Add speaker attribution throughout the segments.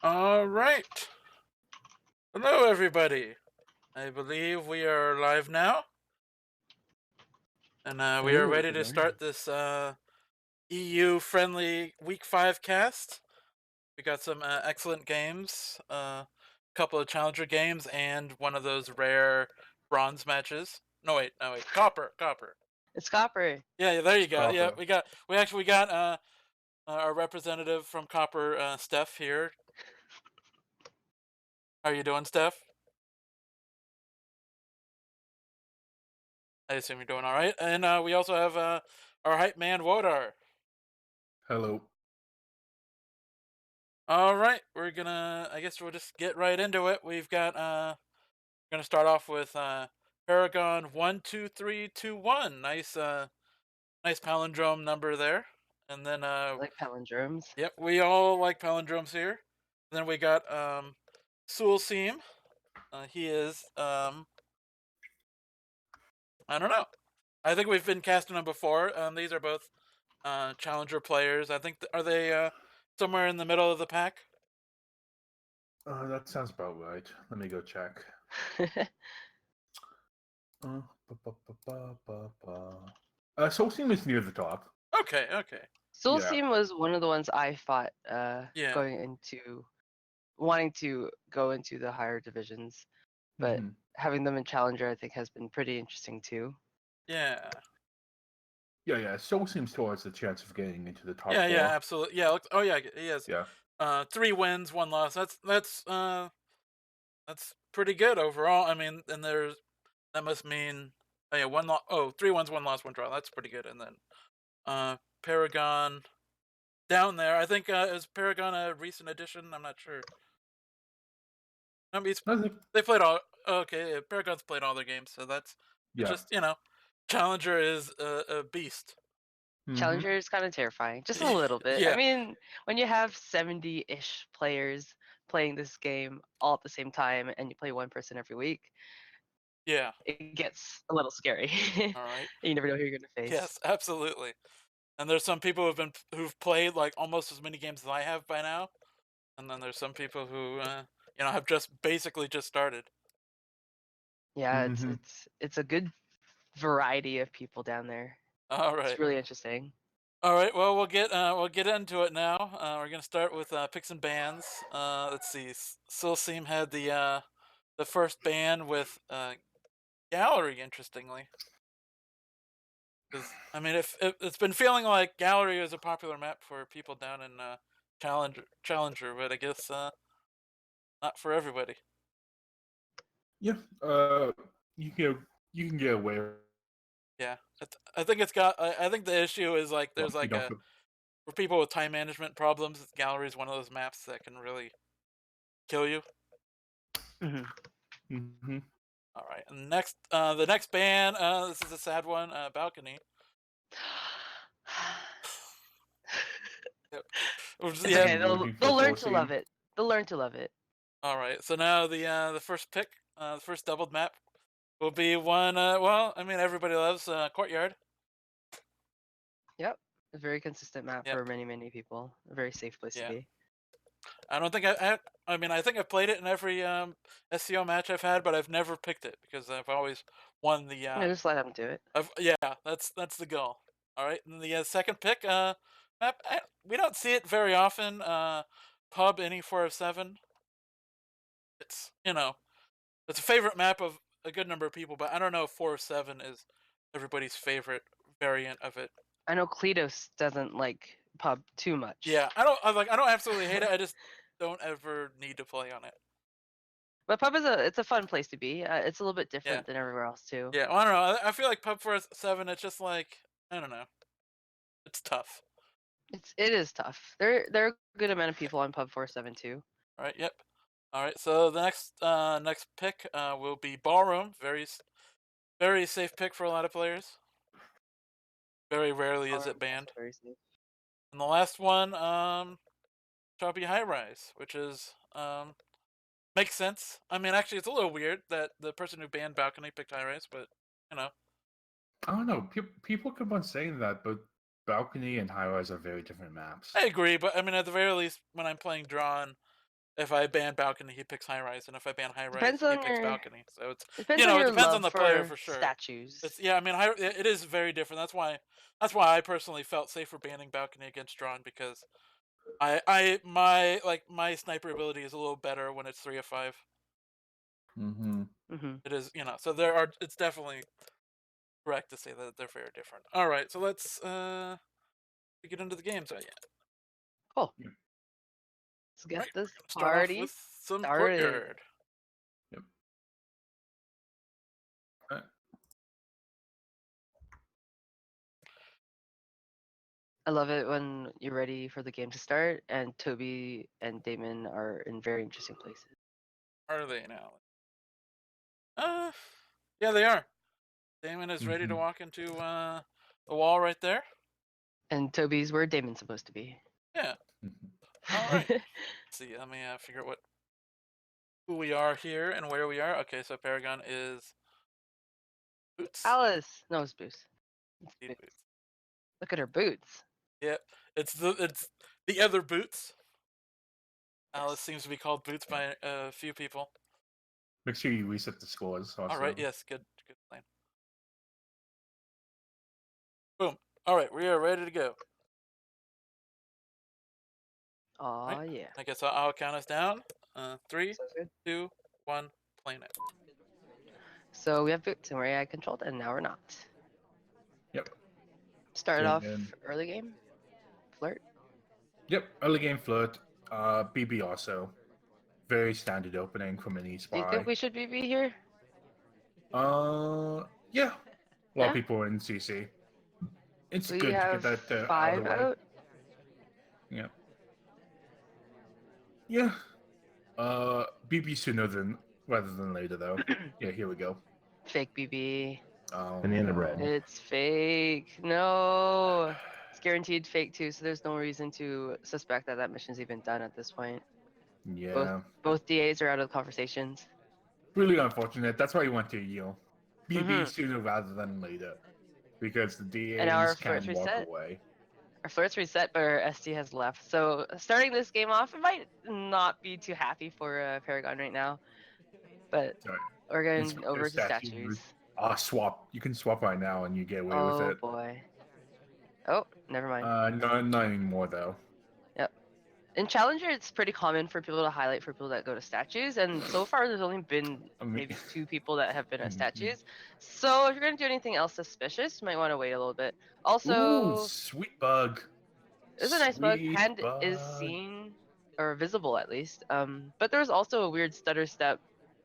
Speaker 1: All right. Hello, everybody. I believe we are live now, and we are
Speaker 2: Hello,
Speaker 1: ready
Speaker 2: good
Speaker 1: to
Speaker 2: morning.
Speaker 1: start this EU-friendly Week 5 cast. We got some excellent games, a couple of challenger games, and one of those rare bronze matches. No wait, copper.
Speaker 2: It's Copper.
Speaker 1: Yeah, there you go. Yeah,
Speaker 2: Copper.
Speaker 1: we got our representative from Copper, Steph here. How are you doing, Steph? I assume you're doing all right. And we also have our hype man, Wodar.
Speaker 3: Hello.
Speaker 1: All right, I guess we'll just get right into it. We've got, we're gonna start off with Paragon12321. Nice palindrome number there. And then,
Speaker 2: I like palindromes.
Speaker 1: yep, we all like palindromes here. Then we got Soolseem. He is, I don't know. I think we've been casting him before. These are both challenger players. I think are they somewhere in the middle of the pack?
Speaker 3: That sounds about right. Let me go check. Soulsteam is near the top.
Speaker 1: Okay.
Speaker 2: Soulseem was one of the ones I fought
Speaker 1: Yeah.
Speaker 2: wanting to go into the higher divisions, but having them in Challenger I think has been pretty interesting too.
Speaker 1: Yeah.
Speaker 3: Yeah. Soulsteam still has a chance of getting into the top
Speaker 1: Yeah,
Speaker 3: four.
Speaker 1: yeah, absolutely. Yeah, oh yeah, he has
Speaker 3: Yeah.
Speaker 1: 3 wins, 1 loss. That's pretty good overall. I mean, and that must mean yeah, 3 wins, 1 loss, 1 draw. That's pretty good. And then Paragon down there. I think is Paragon a recent addition? I'm not sure. I mean, they played all. Okay, yeah, Paragon's played all their games, so it's just Challenger is a beast.
Speaker 2: Challenger is kind of terrifying, just a little bit.
Speaker 1: Yeah.
Speaker 2: I mean, when you have 70-ish players playing this game all at the same time and you play one person every week,
Speaker 1: Yeah,
Speaker 2: it gets a little scary.
Speaker 1: all right.
Speaker 2: You never know who you're gonna face.
Speaker 1: Yes, absolutely. And there's some people who've played like almost as many games as I have by now, and then there's some people who have basically just started.
Speaker 2: Yeah, it's a good variety of people down there.
Speaker 1: All
Speaker 2: It's
Speaker 1: right.
Speaker 2: really interesting.
Speaker 1: All right. Well, we'll get into it now. We're gonna start with picks and bans. Let's see. Soolseem had the first ban with Gallery. Interestingly, because I mean, if it's been feeling like Gallery is a popular map for people down in Challenger, but I guess not for everybody.
Speaker 3: Yeah. You can get away.
Speaker 1: Yeah, I think it's got. I think the issue is like there's
Speaker 3: Well,
Speaker 1: like for people with time management problems. Gallery is one of those maps that can really kill you. All right, and the next ban. This is a sad one. Balcony.
Speaker 2: It's okay. They'll learn to love it. They'll learn to love it.
Speaker 1: All right. So now the first pick, the first doubled map, will be one. Well, I mean everybody loves Courtyard.
Speaker 2: Yep, a very consistent map for many people. A very safe place to be.
Speaker 1: I don't think I mean I think I've played it in every SCO match I've had, but I've never picked it because I've always won the.
Speaker 2: Yeah, just let them do it.
Speaker 1: That's the goal. All right, and the second pick map we don't see it very often. Pub any 407. It's it's a favorite map of a good number of people, but I don't know if 407 is everybody's favorite variant of it.
Speaker 2: I know Kledos doesn't like pub too much.
Speaker 1: Yeah, I don't absolutely hate it. I just don't ever need to play on it.
Speaker 2: But pub it's a fun place to be. It's a little bit different than everywhere else too.
Speaker 1: Yeah, well, I don't know. I feel like pub 407. It's just like I don't know. It's tough.
Speaker 2: It is tough. There are a good amount of people on pub 407 too.
Speaker 1: All right. Yep. All right. So the next pick will be Ballroom. Very safe pick for a lot of players. Very rarely is it banned.
Speaker 2: Very safe.
Speaker 1: And the last one shall be High Rise, which is makes sense. I mean, actually, it's a little weird that the person who banned Balcony picked High Rise, but
Speaker 3: I don't know. People keep on saying that, but Balcony and High Rise are very different maps.
Speaker 1: I agree, but I mean, at the very least, when I'm playing Drawn, If I ban balcony, he picks high rise, and if I ban high rise,
Speaker 2: Depends
Speaker 1: he
Speaker 2: on
Speaker 1: picks
Speaker 2: your
Speaker 1: balcony. So it's
Speaker 2: depends on
Speaker 1: it
Speaker 2: your
Speaker 1: depends on
Speaker 2: love
Speaker 1: the player
Speaker 2: for
Speaker 1: for sure.
Speaker 2: statues.
Speaker 1: It's I mean, it is very different. That's why I personally felt safer banning balcony against drawn because my sniper ability is a little better when it's 3 of 5. It is, so it's definitely correct to say that they're very different. All right, so let's get into the games. Yeah.
Speaker 2: Cool.
Speaker 3: Yeah.
Speaker 2: Let's get
Speaker 1: Right,
Speaker 2: this
Speaker 1: start off
Speaker 2: party
Speaker 1: with some
Speaker 2: started.
Speaker 1: courtyard.
Speaker 3: Yep.
Speaker 2: I love it when you're ready for the game to start, and Toby and Damon are in very interesting places.
Speaker 1: Are they now? Yeah, they are. Damon is ready to walk into the wall right there.
Speaker 2: And Toby's where Damon's supposed to be.
Speaker 1: Yeah. All right. Let's see. Let me figure out who we are here and where we are. Okay, so Paragon is Boots.
Speaker 2: Alice. No, it's Boots. It's
Speaker 1: Boots.
Speaker 2: Boots. Look at her boots.
Speaker 1: Yep. It's the other Boots. Alice seems to be called Boots by a few people.
Speaker 3: Make sure you reset the scores. Also.
Speaker 1: All right. Yes. Good plan. Boom. All right. We are ready to go.
Speaker 2: Aw,
Speaker 1: Right.
Speaker 2: yeah.
Speaker 1: I guess I'll count us down. 3,
Speaker 2: Sounds good.
Speaker 1: 2, 1. Playing it.
Speaker 2: So we have Boots and we're AI controlled, and now we're not.
Speaker 3: Yep.
Speaker 2: Started
Speaker 3: Game
Speaker 2: off
Speaker 3: in.
Speaker 2: early game. Flirt.
Speaker 3: Yep. Early game flirt. BB also. Very standard opening from any
Speaker 2: Do you
Speaker 3: spy.
Speaker 2: think we should be here?
Speaker 3: Yeah. A lot
Speaker 2: Yeah?
Speaker 3: of people are in CC. It's
Speaker 2: We
Speaker 3: good to
Speaker 2: have
Speaker 3: get that out
Speaker 2: 5
Speaker 3: of the way.
Speaker 2: out.
Speaker 3: Yeah. Yeah. BB sooner rather than later though. Yeah, here we go.
Speaker 2: Fake BB.
Speaker 3: Oh,
Speaker 4: Banana
Speaker 3: no.
Speaker 4: bread.
Speaker 2: It's fake. No. It's guaranteed fake too, so there's no reason to suspect that mission's even done at this point.
Speaker 3: Yeah.
Speaker 2: Both DAs are out of the conversations.
Speaker 3: Really unfortunate. That's why you want to yield. BB
Speaker 2: Mhm.
Speaker 3: sooner rather than later. Because the
Speaker 2: And our
Speaker 3: DAs
Speaker 2: flirt's
Speaker 3: can walk
Speaker 2: reset.
Speaker 3: away.
Speaker 2: Our flirt's reset, but our SD has left. So starting this game off, it might not be too happy for Paragon right now. But
Speaker 3: Sorry.
Speaker 2: we're going
Speaker 3: It's
Speaker 2: over to
Speaker 3: statues.
Speaker 2: statues.
Speaker 3: Swap. You can swap right now and you get away with
Speaker 2: Oh
Speaker 3: it.
Speaker 2: boy. Oh, never mind.
Speaker 3: Not anymore though.
Speaker 2: Yep. In Challenger, it's pretty common for people to highlight for people that go to statues, and so far there's only been maybe 2 people that have been at statues. So if you're gonna do anything else suspicious, you might want to wait a little bit. Also,
Speaker 3: Ooh, sweet bug.
Speaker 2: it's a nice bug.
Speaker 3: Sweet
Speaker 2: Hand
Speaker 3: bug.
Speaker 2: is seen or visible at least. But there's also a weird stutter step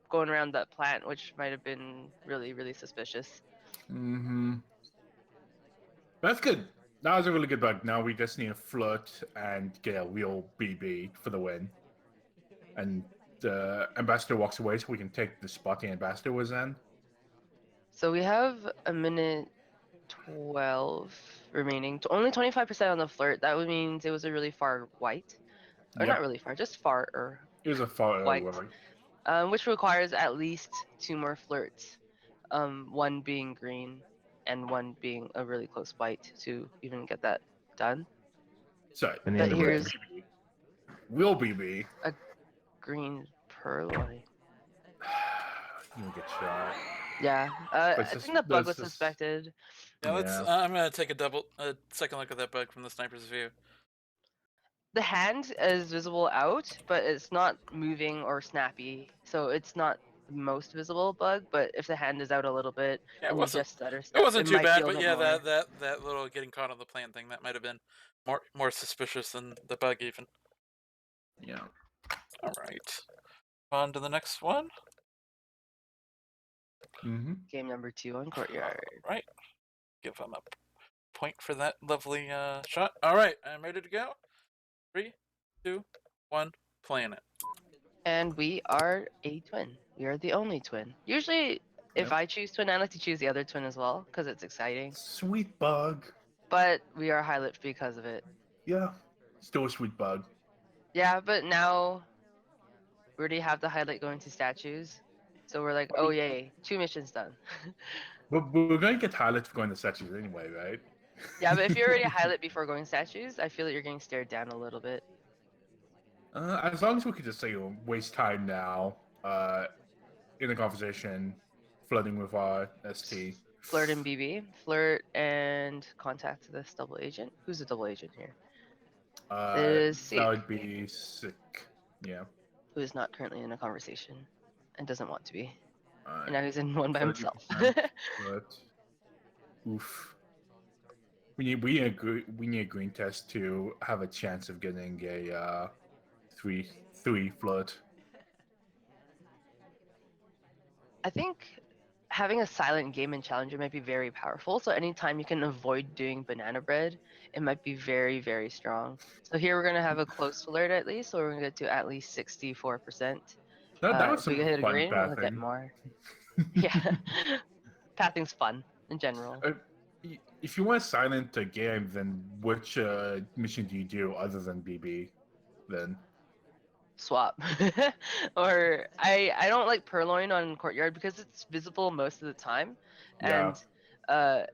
Speaker 2: going around that plant, which might have been really, really suspicious.
Speaker 3: That's good. That was a really good bug. Now we just need to flirt and get a real BB for the win. And the ambassador walks away so we can take the spot the ambassador was in.
Speaker 2: So we have a minute 12 remaining. Only 25% on the flirt. That means it was a really far white. Or
Speaker 3: Yep.
Speaker 2: not really far, just far or
Speaker 3: It was a far
Speaker 2: white.
Speaker 3: early.
Speaker 2: Which requires at least 2 more flirts. One being green and one being a really close white to even get that done.
Speaker 3: So,
Speaker 2: But here's
Speaker 3: BB. Real BB.
Speaker 2: a green purloin.
Speaker 3: You get shot.
Speaker 2: Yeah, I think the bug was
Speaker 3: just-
Speaker 2: suspected.
Speaker 1: Yeah, let's.
Speaker 3: Yeah.
Speaker 1: I'm gonna take a second look at that bug from the sniper's view.
Speaker 2: The hand is visible out, but it's not moving or snappy, so it's not the most visible bug. But if the hand is out a little bit
Speaker 1: Yeah, it
Speaker 2: and you
Speaker 1: wasn't.
Speaker 2: just stutter
Speaker 1: It
Speaker 2: step,
Speaker 1: wasn't too
Speaker 2: might
Speaker 1: bad,
Speaker 2: be a
Speaker 1: but
Speaker 2: bit
Speaker 1: yeah,
Speaker 2: more.
Speaker 1: that little getting caught on the plant thing that might have been more suspicious than the bug even.
Speaker 3: Yeah.
Speaker 1: All right, on to the next one.
Speaker 2: Game number 2 on courtyard.
Speaker 1: All right, give him a point for that lovely shot. All right, I'm ready to go. 3, 2, 1, playing it.
Speaker 2: And we are a twin. We are the only twin. Usually, if
Speaker 3: Yep.
Speaker 2: I choose twin, I like to choose the other twin as well because it's exciting.
Speaker 3: Sweet bug.
Speaker 2: But we are high lipped because of it.
Speaker 3: Yeah. Still a sweet bug.
Speaker 2: Yeah, but now we already have the highlight going to statues. So we're like, oh yay, 2 missions done.
Speaker 3: But we're going to get highlights for going to statues anyway, right?
Speaker 2: Yeah, but if you're already a highlight before going statues, I feel that you're getting stared down a little bit.
Speaker 3: As long as we could just waste time now, in the conversation, flirting with our ST.
Speaker 2: Flirt and BB. Flirt and contact this double agent. Who's a double agent here? It is
Speaker 3: That
Speaker 2: Seek,
Speaker 3: would be sick. Yeah.
Speaker 2: who is not currently in a conversation and doesn't want to be.
Speaker 3: Alright.
Speaker 2: And now he's in one by himself.
Speaker 3: 30%, but oof. We need a green test to have a chance of getting a 3 flirt.
Speaker 2: I think having a silent game in Challenger might be very powerful. So anytime you can avoid doing banana bread, it might be very, very strong. So here we're gonna have a close flirt at least, so we're gonna get to at least 64%.
Speaker 3: That was
Speaker 2: If we
Speaker 3: some
Speaker 2: hit a
Speaker 3: fun
Speaker 2: green, we'll get
Speaker 3: pathing.
Speaker 2: more. Yeah, pathing's fun in general.
Speaker 3: If you want to silent a game, then which mission do you do other than BB? Then
Speaker 2: Swap. Or I don't like Purloin on Courtyard because it's visible most of the time,
Speaker 3: yeah,
Speaker 2: and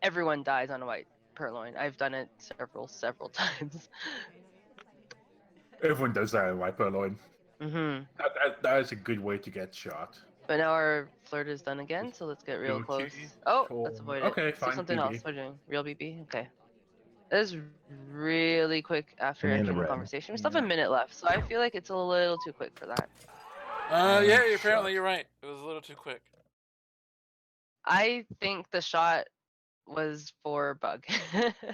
Speaker 2: everyone dies on a white Purloin. I've done it several times.
Speaker 3: everyone does that in White Purloin.
Speaker 2: Mhm.
Speaker 3: That is a good way to get shot.
Speaker 2: But now our flirt is done again, so let's get real close. Oh, let's avoid it.
Speaker 3: Okay,
Speaker 2: Let's do
Speaker 3: fine,
Speaker 2: something
Speaker 3: BB.
Speaker 2: else. We're doing real BB. Okay. That is really quick after
Speaker 4: Banana
Speaker 2: entering the
Speaker 4: bread.
Speaker 2: conversation. We still have a minute left, so I feel like it's a little too quick for that.
Speaker 1: Yeah, apparently
Speaker 3: Shot.
Speaker 1: you're right. It was a little too quick.
Speaker 2: I think the shot was for bug.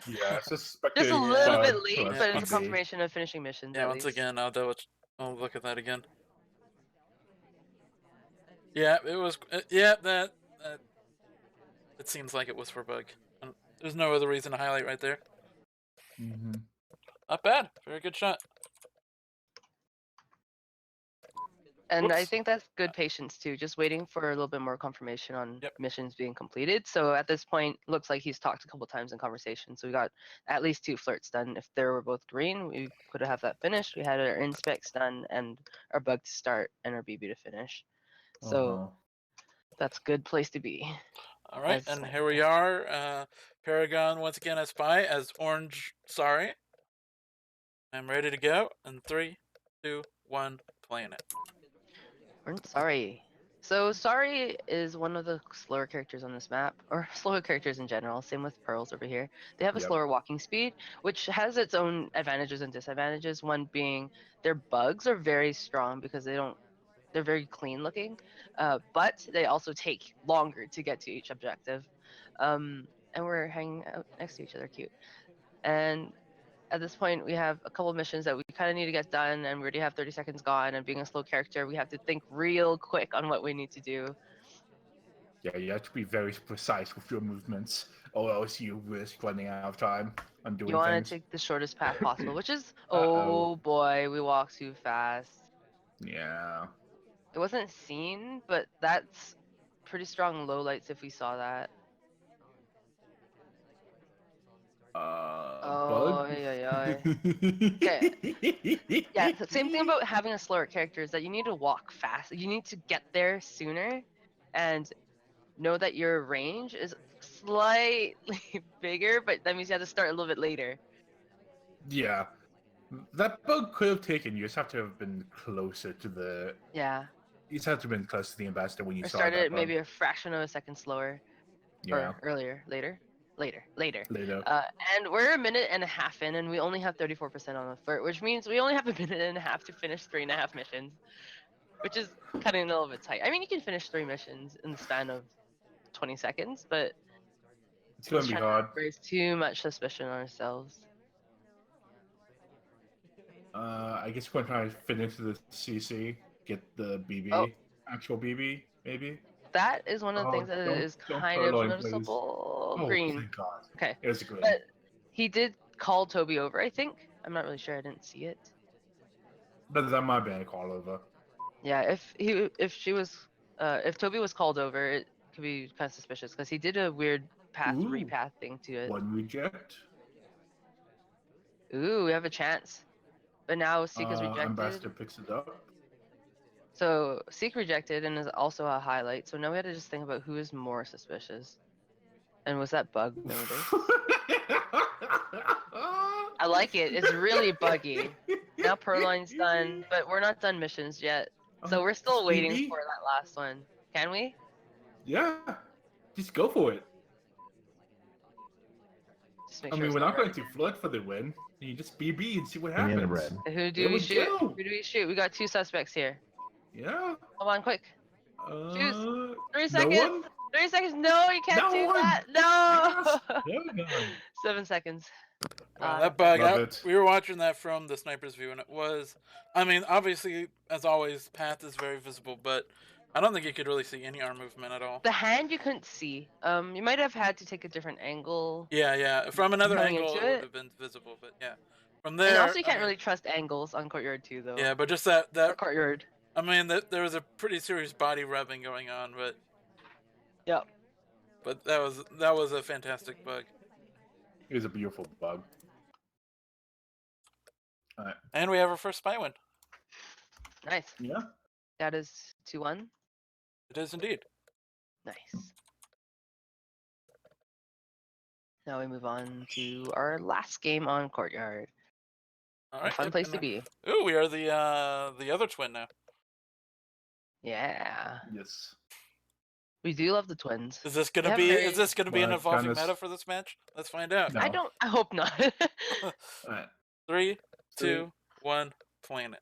Speaker 3: Yeah, suspected.
Speaker 2: Just a little
Speaker 1: Yeah.
Speaker 2: bit late,
Speaker 3: plus
Speaker 2: but it's a
Speaker 3: BB.
Speaker 2: confirmation of finishing missions
Speaker 1: Yeah,
Speaker 2: at
Speaker 1: once
Speaker 2: least.
Speaker 1: again, I'll look at that again. Yeah, it was. Yeah, that. It seems like it was for bug. There's no other reason to highlight right there.
Speaker 3: Mm-hmm.
Speaker 1: Not bad. Very good shot.
Speaker 2: And I
Speaker 1: Whoops.
Speaker 2: think that's good patience too, just waiting for a little bit more confirmation on
Speaker 1: Yep.
Speaker 2: missions being completed. So at this point, looks like he's talked a couple times in conversation. So we got at least 2 flirts done. If they were both green, we could have that finished. We had our inspects done and our bug to start and our BB to finish. So that's a good place to be.
Speaker 1: All right, and here we are. Paragon once again as spy as orange. Sorry. I'm ready to go. In 3, 2, 1, playing it.
Speaker 2: Sorry. So Sorry is one of the slower characters on this map, or slower characters in general. Same with Pearls over here. They have a
Speaker 3: Yep.
Speaker 2: slower walking speed, which has its own advantages and disadvantages. One being their bugs are very strong because they're very clean looking, but they also take longer to get to each objective. And we're hanging out next to each other, cute. And at this point, we have a couple missions that we kind of need to get done, and we already have 30 seconds gone. And being a slow character, we have to think real quick on what we need to do.
Speaker 3: Yeah, you have to be very precise with your movements, or else you risk running out of time on doing
Speaker 2: You want
Speaker 3: things.
Speaker 2: to take the shortest path possible, which is,
Speaker 3: Uh-oh.
Speaker 2: oh boy, we walk too fast.
Speaker 3: Yeah.
Speaker 2: It wasn't seen, but that's pretty strong lowlights if we saw that.
Speaker 3: Bug?
Speaker 2: Oh, yeah. Okay. Yeah, the same thing about having a slower character is that you need to walk fast. You need to get there sooner and know that your range is slightly bigger, but that means you have to start a little bit later.
Speaker 3: Yeah. That bug could have taken you. Just have to have been closer to the.
Speaker 2: Yeah.
Speaker 3: You just have to have been close to the ambassador when you
Speaker 2: Or
Speaker 3: saw
Speaker 2: started
Speaker 3: that bug.
Speaker 2: maybe a fraction of a second slower.
Speaker 3: Yeah.
Speaker 2: Or earlier. Later.
Speaker 3: Later.
Speaker 2: And we're a minute and a half in, and we only have 34% on the flirt, which means we only have a minute and a half to finish 3.5 missions, which is cutting a little bit tight. I mean, you can finish 3 missions in the span of 20 seconds, but
Speaker 3: It's gonna be hard.
Speaker 2: raise too much suspicion on ourselves.
Speaker 3: I guess we're trying to fit into the CC, get the BB,
Speaker 2: Oh.
Speaker 3: actual BB, maybe.
Speaker 2: That is one of the things that is
Speaker 3: don't
Speaker 2: kind of
Speaker 3: purloin, please.
Speaker 2: noticeable.
Speaker 3: Oh,
Speaker 2: Green.
Speaker 3: thank God.
Speaker 2: Okay.
Speaker 3: It was a green.
Speaker 2: But he did call Toby over, I think. I'm not really sure. I didn't see it.
Speaker 3: But that might be a call over.
Speaker 2: Yeah, if Toby was called over, it could be kind of suspicious because he did a weird
Speaker 3: Ooh.
Speaker 2: repath thing to it.
Speaker 3: One reject.
Speaker 2: Ooh, we have a chance. But now Seek is rejected.
Speaker 3: Ambassador picks it up.
Speaker 2: So Seek rejected and is also a highlight. So now we had to just think about who is more suspicious. And was that bug maybe? I like it. It's really buggy. Now Purloin's done, but we're not done missions yet. So we're still
Speaker 3: Just
Speaker 2: waiting
Speaker 3: BB?
Speaker 2: for that last one. Can we?
Speaker 3: Yeah, just go for it.
Speaker 2: Just make
Speaker 3: I
Speaker 2: sure
Speaker 3: mean,
Speaker 2: it's
Speaker 3: we're
Speaker 2: not
Speaker 3: not going
Speaker 2: red.
Speaker 3: to flood for the win. You just BB and see what
Speaker 4: Give me the
Speaker 3: happens.
Speaker 4: red.
Speaker 2: Who do
Speaker 3: There
Speaker 2: we
Speaker 3: we
Speaker 2: shoot?
Speaker 3: go.
Speaker 2: Who do we shoot? We got 2 suspects here.
Speaker 3: Yeah.
Speaker 2: Come on, quick. Choose. 3
Speaker 3: No
Speaker 2: seconds.
Speaker 3: one?
Speaker 2: 3 seconds. No, you can't
Speaker 3: No
Speaker 2: do
Speaker 3: one!
Speaker 2: that.
Speaker 3: Yes!
Speaker 2: No.
Speaker 3: There we go.
Speaker 2: 7 seconds.
Speaker 1: Wow,
Speaker 2: No
Speaker 1: that bug,
Speaker 3: Love it.
Speaker 1: we were watching that from the sniper's view, and it was, I mean, obviously, as always, path is very visible, but I don't think you could really see any arm movement at all.
Speaker 2: The hand you couldn't see. You might have had to take a different angle.
Speaker 1: Yeah, from another
Speaker 2: Coming
Speaker 1: angle
Speaker 2: into
Speaker 1: it would
Speaker 2: it.
Speaker 1: have been visible, but yeah. From there,
Speaker 2: And also you
Speaker 1: I
Speaker 2: can't
Speaker 1: mean,
Speaker 2: really trust angles on Courtyard 2 though.
Speaker 1: yeah, but just
Speaker 2: Or
Speaker 1: that,
Speaker 2: Courtyard.
Speaker 1: I mean, there was a pretty serious body rubbing going on, but
Speaker 2: Yep.
Speaker 1: that was a fantastic bug.
Speaker 3: It was a beautiful bug. Alright.
Speaker 1: And we have our first spy win.
Speaker 2: Nice.
Speaker 3: Yeah.
Speaker 2: That is 2-1.
Speaker 1: It is indeed.
Speaker 2: Nice. Now we move on to our last game on Courtyard.
Speaker 1: All
Speaker 2: A
Speaker 1: right.
Speaker 2: fun place to be.
Speaker 1: Ooh, we are the other twin now.
Speaker 2: Yeah.
Speaker 3: Yes.
Speaker 2: We do love the twins.
Speaker 1: Is this gonna
Speaker 2: Yeah,
Speaker 1: be?
Speaker 2: very-
Speaker 1: Is this gonna be an
Speaker 3: Well,
Speaker 1: evolving
Speaker 3: kinda
Speaker 1: meta for this match? Let's find out.
Speaker 3: No.
Speaker 2: I hope not.
Speaker 3: Alright.
Speaker 1: 3, 2, 1, planet.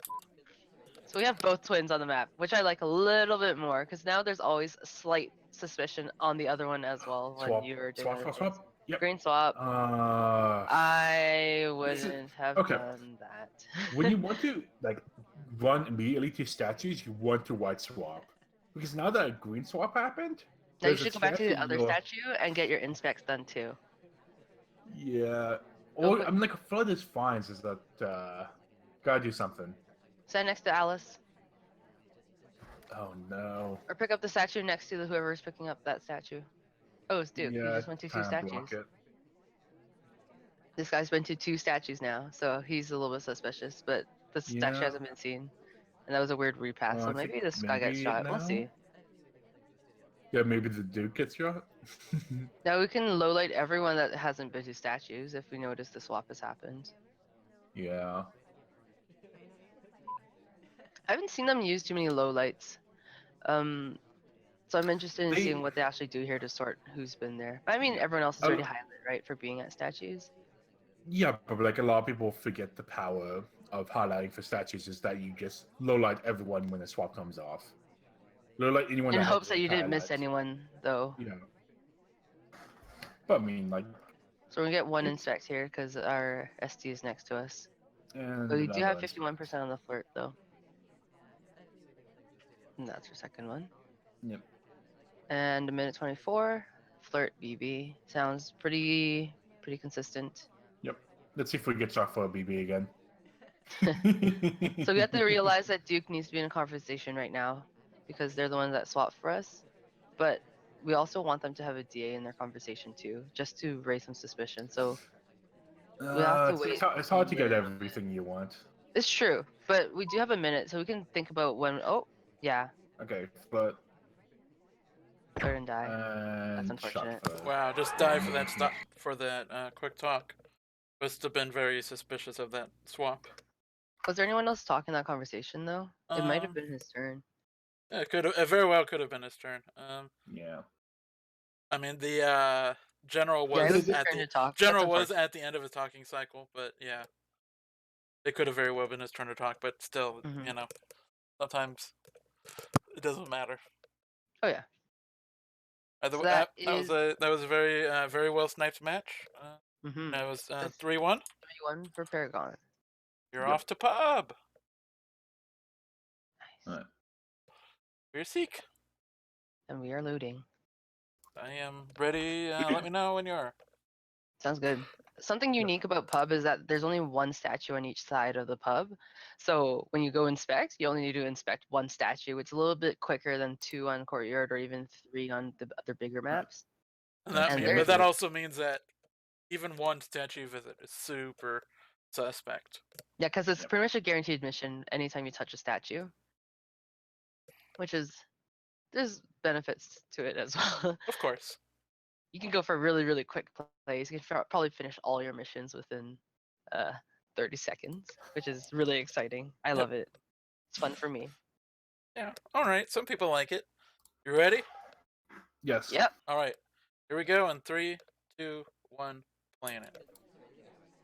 Speaker 2: So we have both twins on the map, which I like a little bit more, because now there's always a slight suspicion on the other one as well when
Speaker 3: Swap.
Speaker 2: you're doing
Speaker 3: Swap,
Speaker 2: other
Speaker 3: swap,
Speaker 2: things.
Speaker 3: swap. Yep.
Speaker 2: Green swap. I
Speaker 3: This is-
Speaker 2: wouldn't have
Speaker 3: okay.
Speaker 2: done that.
Speaker 3: When you want to like run immediately to statues, you want to white swap. Because now that a green swap happened,
Speaker 2: Now you
Speaker 3: there's a
Speaker 2: should go back to
Speaker 3: chance
Speaker 2: the
Speaker 3: that
Speaker 2: other
Speaker 3: you're-
Speaker 2: statue and get your inspects done too.
Speaker 3: Yeah.
Speaker 2: Go
Speaker 3: Or
Speaker 2: quick.
Speaker 3: I'm like a flood is fine, is that gotta do something.
Speaker 2: Stand next to Alice.
Speaker 3: Oh no.
Speaker 2: Or pick up the statue next to whoever's picking up that statue. Oh, it's Duke.
Speaker 3: Yeah,
Speaker 2: You just went to 2
Speaker 3: kinda
Speaker 2: statues.
Speaker 3: block it.
Speaker 2: This guy's been to 2 statues now, so he's a little bit suspicious, but the statue
Speaker 3: Yeah.
Speaker 2: hasn't been seen. And that was a weird repass,
Speaker 3: Well,
Speaker 2: so
Speaker 3: I
Speaker 2: maybe
Speaker 3: think
Speaker 2: this guy gets
Speaker 3: maybe
Speaker 2: shot. We'll
Speaker 3: now?
Speaker 2: see.
Speaker 3: Yeah, maybe the Duke gets shot.
Speaker 2: Now we can lowlight everyone that hasn't been to statues if we notice the swap has happened.
Speaker 3: Yeah.
Speaker 2: I haven't seen them use too many lowlights. So I'm interested in
Speaker 3: They-
Speaker 2: seeing what they actually do here to sort who's been there. But I mean,
Speaker 3: Yeah.
Speaker 2: everyone else is
Speaker 3: I-
Speaker 2: already highlighted, right, for being at statues.
Speaker 3: Yeah, but like a lot of people forget the power of highlighting for statues is that you just lowlight everyone when the swap comes off. Lowlight anyone
Speaker 2: In
Speaker 3: that
Speaker 2: hopes
Speaker 3: has
Speaker 2: that you didn't miss
Speaker 3: highlights.
Speaker 2: anyone, though.
Speaker 3: Yeah. But I mean, like,
Speaker 2: So we're gonna get one
Speaker 3: It's-
Speaker 2: inspect here because our SD is next to us.
Speaker 3: and
Speaker 2: But we do have
Speaker 3: another
Speaker 2: 51% on the flirt, though. And that's our second one.
Speaker 3: Yep.
Speaker 2: And a minute 24, flirt BB. Sounds pretty consistent.
Speaker 3: Yep. Let's see if we get shot for a BB again.
Speaker 2: So we have to realize that Duke needs to be in a conversation right now because they're the ones that swapped for us. But we also want them to have a DA in their conversation too, just to raise some suspicion. So we'll have to wait.
Speaker 3: It's hard to get
Speaker 2: a
Speaker 3: everything you want.
Speaker 2: It's true, but we do have a minute, so we can think about when. Oh, yeah,
Speaker 3: Okay, but
Speaker 2: flirt and die.
Speaker 3: and
Speaker 2: unfortunate.
Speaker 3: shot for
Speaker 1: Wow, just die for that stop for that quick talk. Must have been very suspicious of that swap.
Speaker 2: Was there anyone else talking that conversation though? It might have
Speaker 1: Um,
Speaker 2: been his turn.
Speaker 1: Yeah, it very well could have been his turn.
Speaker 3: Yeah.
Speaker 1: I mean the general
Speaker 2: Yeah, it
Speaker 1: was
Speaker 2: was his
Speaker 1: at
Speaker 2: turn
Speaker 1: the
Speaker 2: to talk.
Speaker 1: general
Speaker 2: That's
Speaker 1: was
Speaker 2: unfortunate.
Speaker 1: at the end of his talking cycle, but yeah, it could have very well been his turn to talk. But still,
Speaker 2: Mhm.
Speaker 1: you know, sometimes it doesn't matter.
Speaker 2: Oh yeah.
Speaker 1: Either
Speaker 2: So
Speaker 1: way,
Speaker 2: that
Speaker 1: that was a very very well sniped match.
Speaker 2: Mm-hmm.
Speaker 1: That was
Speaker 2: That's
Speaker 1: 3-1.
Speaker 2: 3-1 for Paragon.
Speaker 1: You're
Speaker 3: Yep.
Speaker 1: off to pub.
Speaker 2: Nice.
Speaker 3: Alright.
Speaker 1: We're Seek.
Speaker 2: And we are loading.
Speaker 1: I am ready. Let me know when you are.
Speaker 2: Sounds good. Something unique about pub is that there's only one statue on each side of the pub. So when you go inspect, you only need to inspect one statue. It's a little bit quicker than 2 on Courtyard or even 3 on the other bigger maps.
Speaker 1: And that
Speaker 2: And
Speaker 1: but that
Speaker 2: there's-
Speaker 1: also means that even one statue visit is super suspect.
Speaker 2: Yeah, because it's
Speaker 3: Yep.
Speaker 2: pretty much a guaranteed mission anytime you touch a statue. Which is, there's benefits to it as well.
Speaker 1: Of course.
Speaker 2: You can go for really, really quick plays. You can probably finish all your missions within 30 seconds, which is really exciting. I love it. It's fun for me.
Speaker 1: Yeah. All right. Some people like it. You ready?
Speaker 3: Yes.
Speaker 2: Yep.
Speaker 1: All right. Here we go in 3, 2, 1. Planet.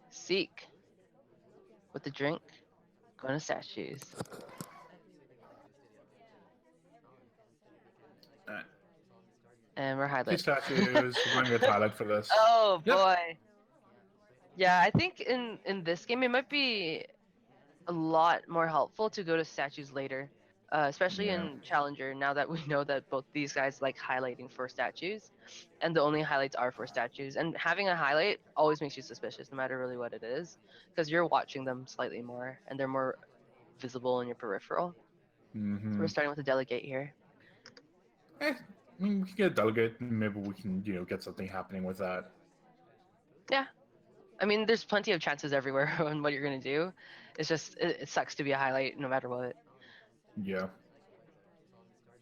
Speaker 2: Seek with the drink. Going to statues.
Speaker 3: Alright.
Speaker 2: And we're
Speaker 3: Two
Speaker 2: highlight.
Speaker 3: statues. We're going to get highlight for this.
Speaker 2: Oh
Speaker 3: Yep.
Speaker 2: boy. Yeah, I think in this game it might be a lot more helpful to go to statues later, especially
Speaker 3: Yeah.
Speaker 2: in Challenger. Now that we know that both these guys like highlighting for statues, and the only highlights are for statues, and having a highlight always makes you suspicious, no matter really what it is, because you're watching them slightly more, and they're more visible in your peripheral. So
Speaker 3: Mm-hmm.
Speaker 2: we're starting with the delegate here.
Speaker 3: I mean, we can get a delegate, and maybe we can, get something happening with that.
Speaker 2: Yeah. I mean, there's plenty of chances everywhere on what you're gonna do. It's just it sucks to be a highlight no matter what.
Speaker 3: Yeah.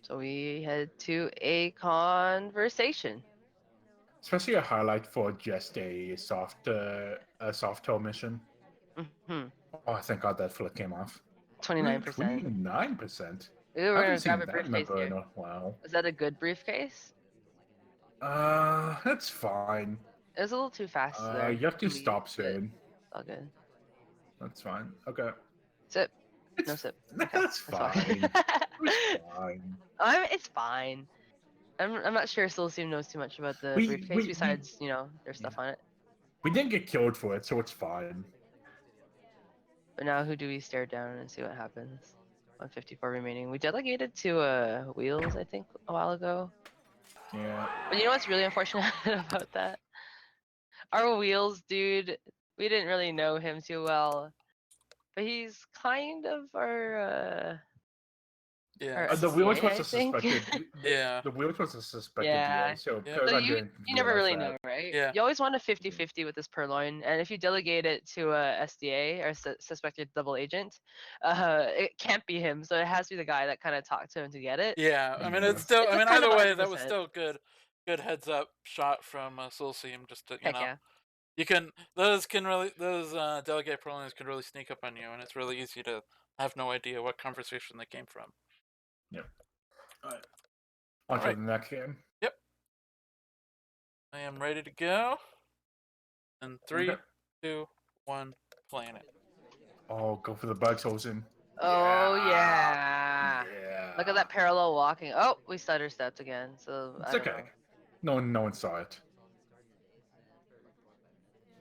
Speaker 2: So we head to a conversation.
Speaker 3: Especially a highlight for just a soft toe mission.
Speaker 2: Hmm.
Speaker 3: Oh, thank God that flip came off.
Speaker 2: 29%.
Speaker 3: 29%.
Speaker 2: Ooh,
Speaker 3: I
Speaker 2: we're
Speaker 3: haven't
Speaker 2: gonna
Speaker 3: seen
Speaker 2: grab a
Speaker 3: that
Speaker 2: briefcase
Speaker 3: number in
Speaker 2: here.
Speaker 3: a while.
Speaker 2: Is that a good briefcase?
Speaker 3: That's fine.
Speaker 2: It was a little too fast there.
Speaker 3: You have to
Speaker 2: leave,
Speaker 3: stop
Speaker 2: but
Speaker 3: soon.
Speaker 2: it's all good.
Speaker 3: That's fine. Okay.
Speaker 2: Sip.
Speaker 3: It's
Speaker 2: No sip. Okay.
Speaker 3: that's fine. It's fine.
Speaker 2: It's fine. I'm not sure Soolseem knows too much about the
Speaker 3: We
Speaker 2: briefcase
Speaker 3: we we
Speaker 2: besides, there's stuff on it.
Speaker 3: we didn't get killed for it, so it's fine.
Speaker 2: But now who do we stare down and see what happens? 154 remaining. We delegated to Wheels, I think, a while ago.
Speaker 3: Yeah.
Speaker 2: But you know what's really unfortunate about that? Our Wheels dude, we didn't really know him too well. But he's kind of our
Speaker 1: Yeah.
Speaker 3: The wheels
Speaker 2: SDA,
Speaker 3: was
Speaker 2: I
Speaker 3: a
Speaker 2: think.
Speaker 3: suspected.
Speaker 1: Yeah.
Speaker 3: The wheels was a suspected
Speaker 2: Yeah.
Speaker 3: DA, so
Speaker 1: Yeah.
Speaker 2: So
Speaker 3: Paragon
Speaker 2: you
Speaker 3: didn't
Speaker 2: you never
Speaker 3: realize
Speaker 2: really
Speaker 3: that.
Speaker 2: know, right?
Speaker 1: Yeah.
Speaker 2: You always want a 50-50 with this purloin, and if you delegate it to a SDA or suspected double agent, it can't be him. So it has to be the guy that kind of talked to him to get it.
Speaker 1: Yeah. I mean,
Speaker 3: Yeah.
Speaker 1: it's still.
Speaker 2: It's
Speaker 1: I
Speaker 2: a
Speaker 1: mean,
Speaker 2: kind of
Speaker 1: either
Speaker 2: a
Speaker 1: way,
Speaker 2: hundred
Speaker 1: that was
Speaker 2: percent.
Speaker 1: still good heads up shot from Soulseam. Just to,
Speaker 2: Heck yeah.
Speaker 1: you can those delegate prolongs can really sneak up on you, and it's really easy to have no idea what conversation they came from.
Speaker 3: Yep. Alright. On to
Speaker 1: Alright.
Speaker 3: the next game.
Speaker 1: Yep. I am ready to go. In 3,
Speaker 3: Okay.
Speaker 1: 2, 1. Planet.
Speaker 3: Oh, go for the bug, Soulseem.
Speaker 2: Oh yeah.
Speaker 3: Yeah.
Speaker 2: Look at that parallel walking. Oh, we stutter stepped again. So
Speaker 3: It's
Speaker 2: I don't
Speaker 3: okay.
Speaker 2: know.
Speaker 3: No one saw it.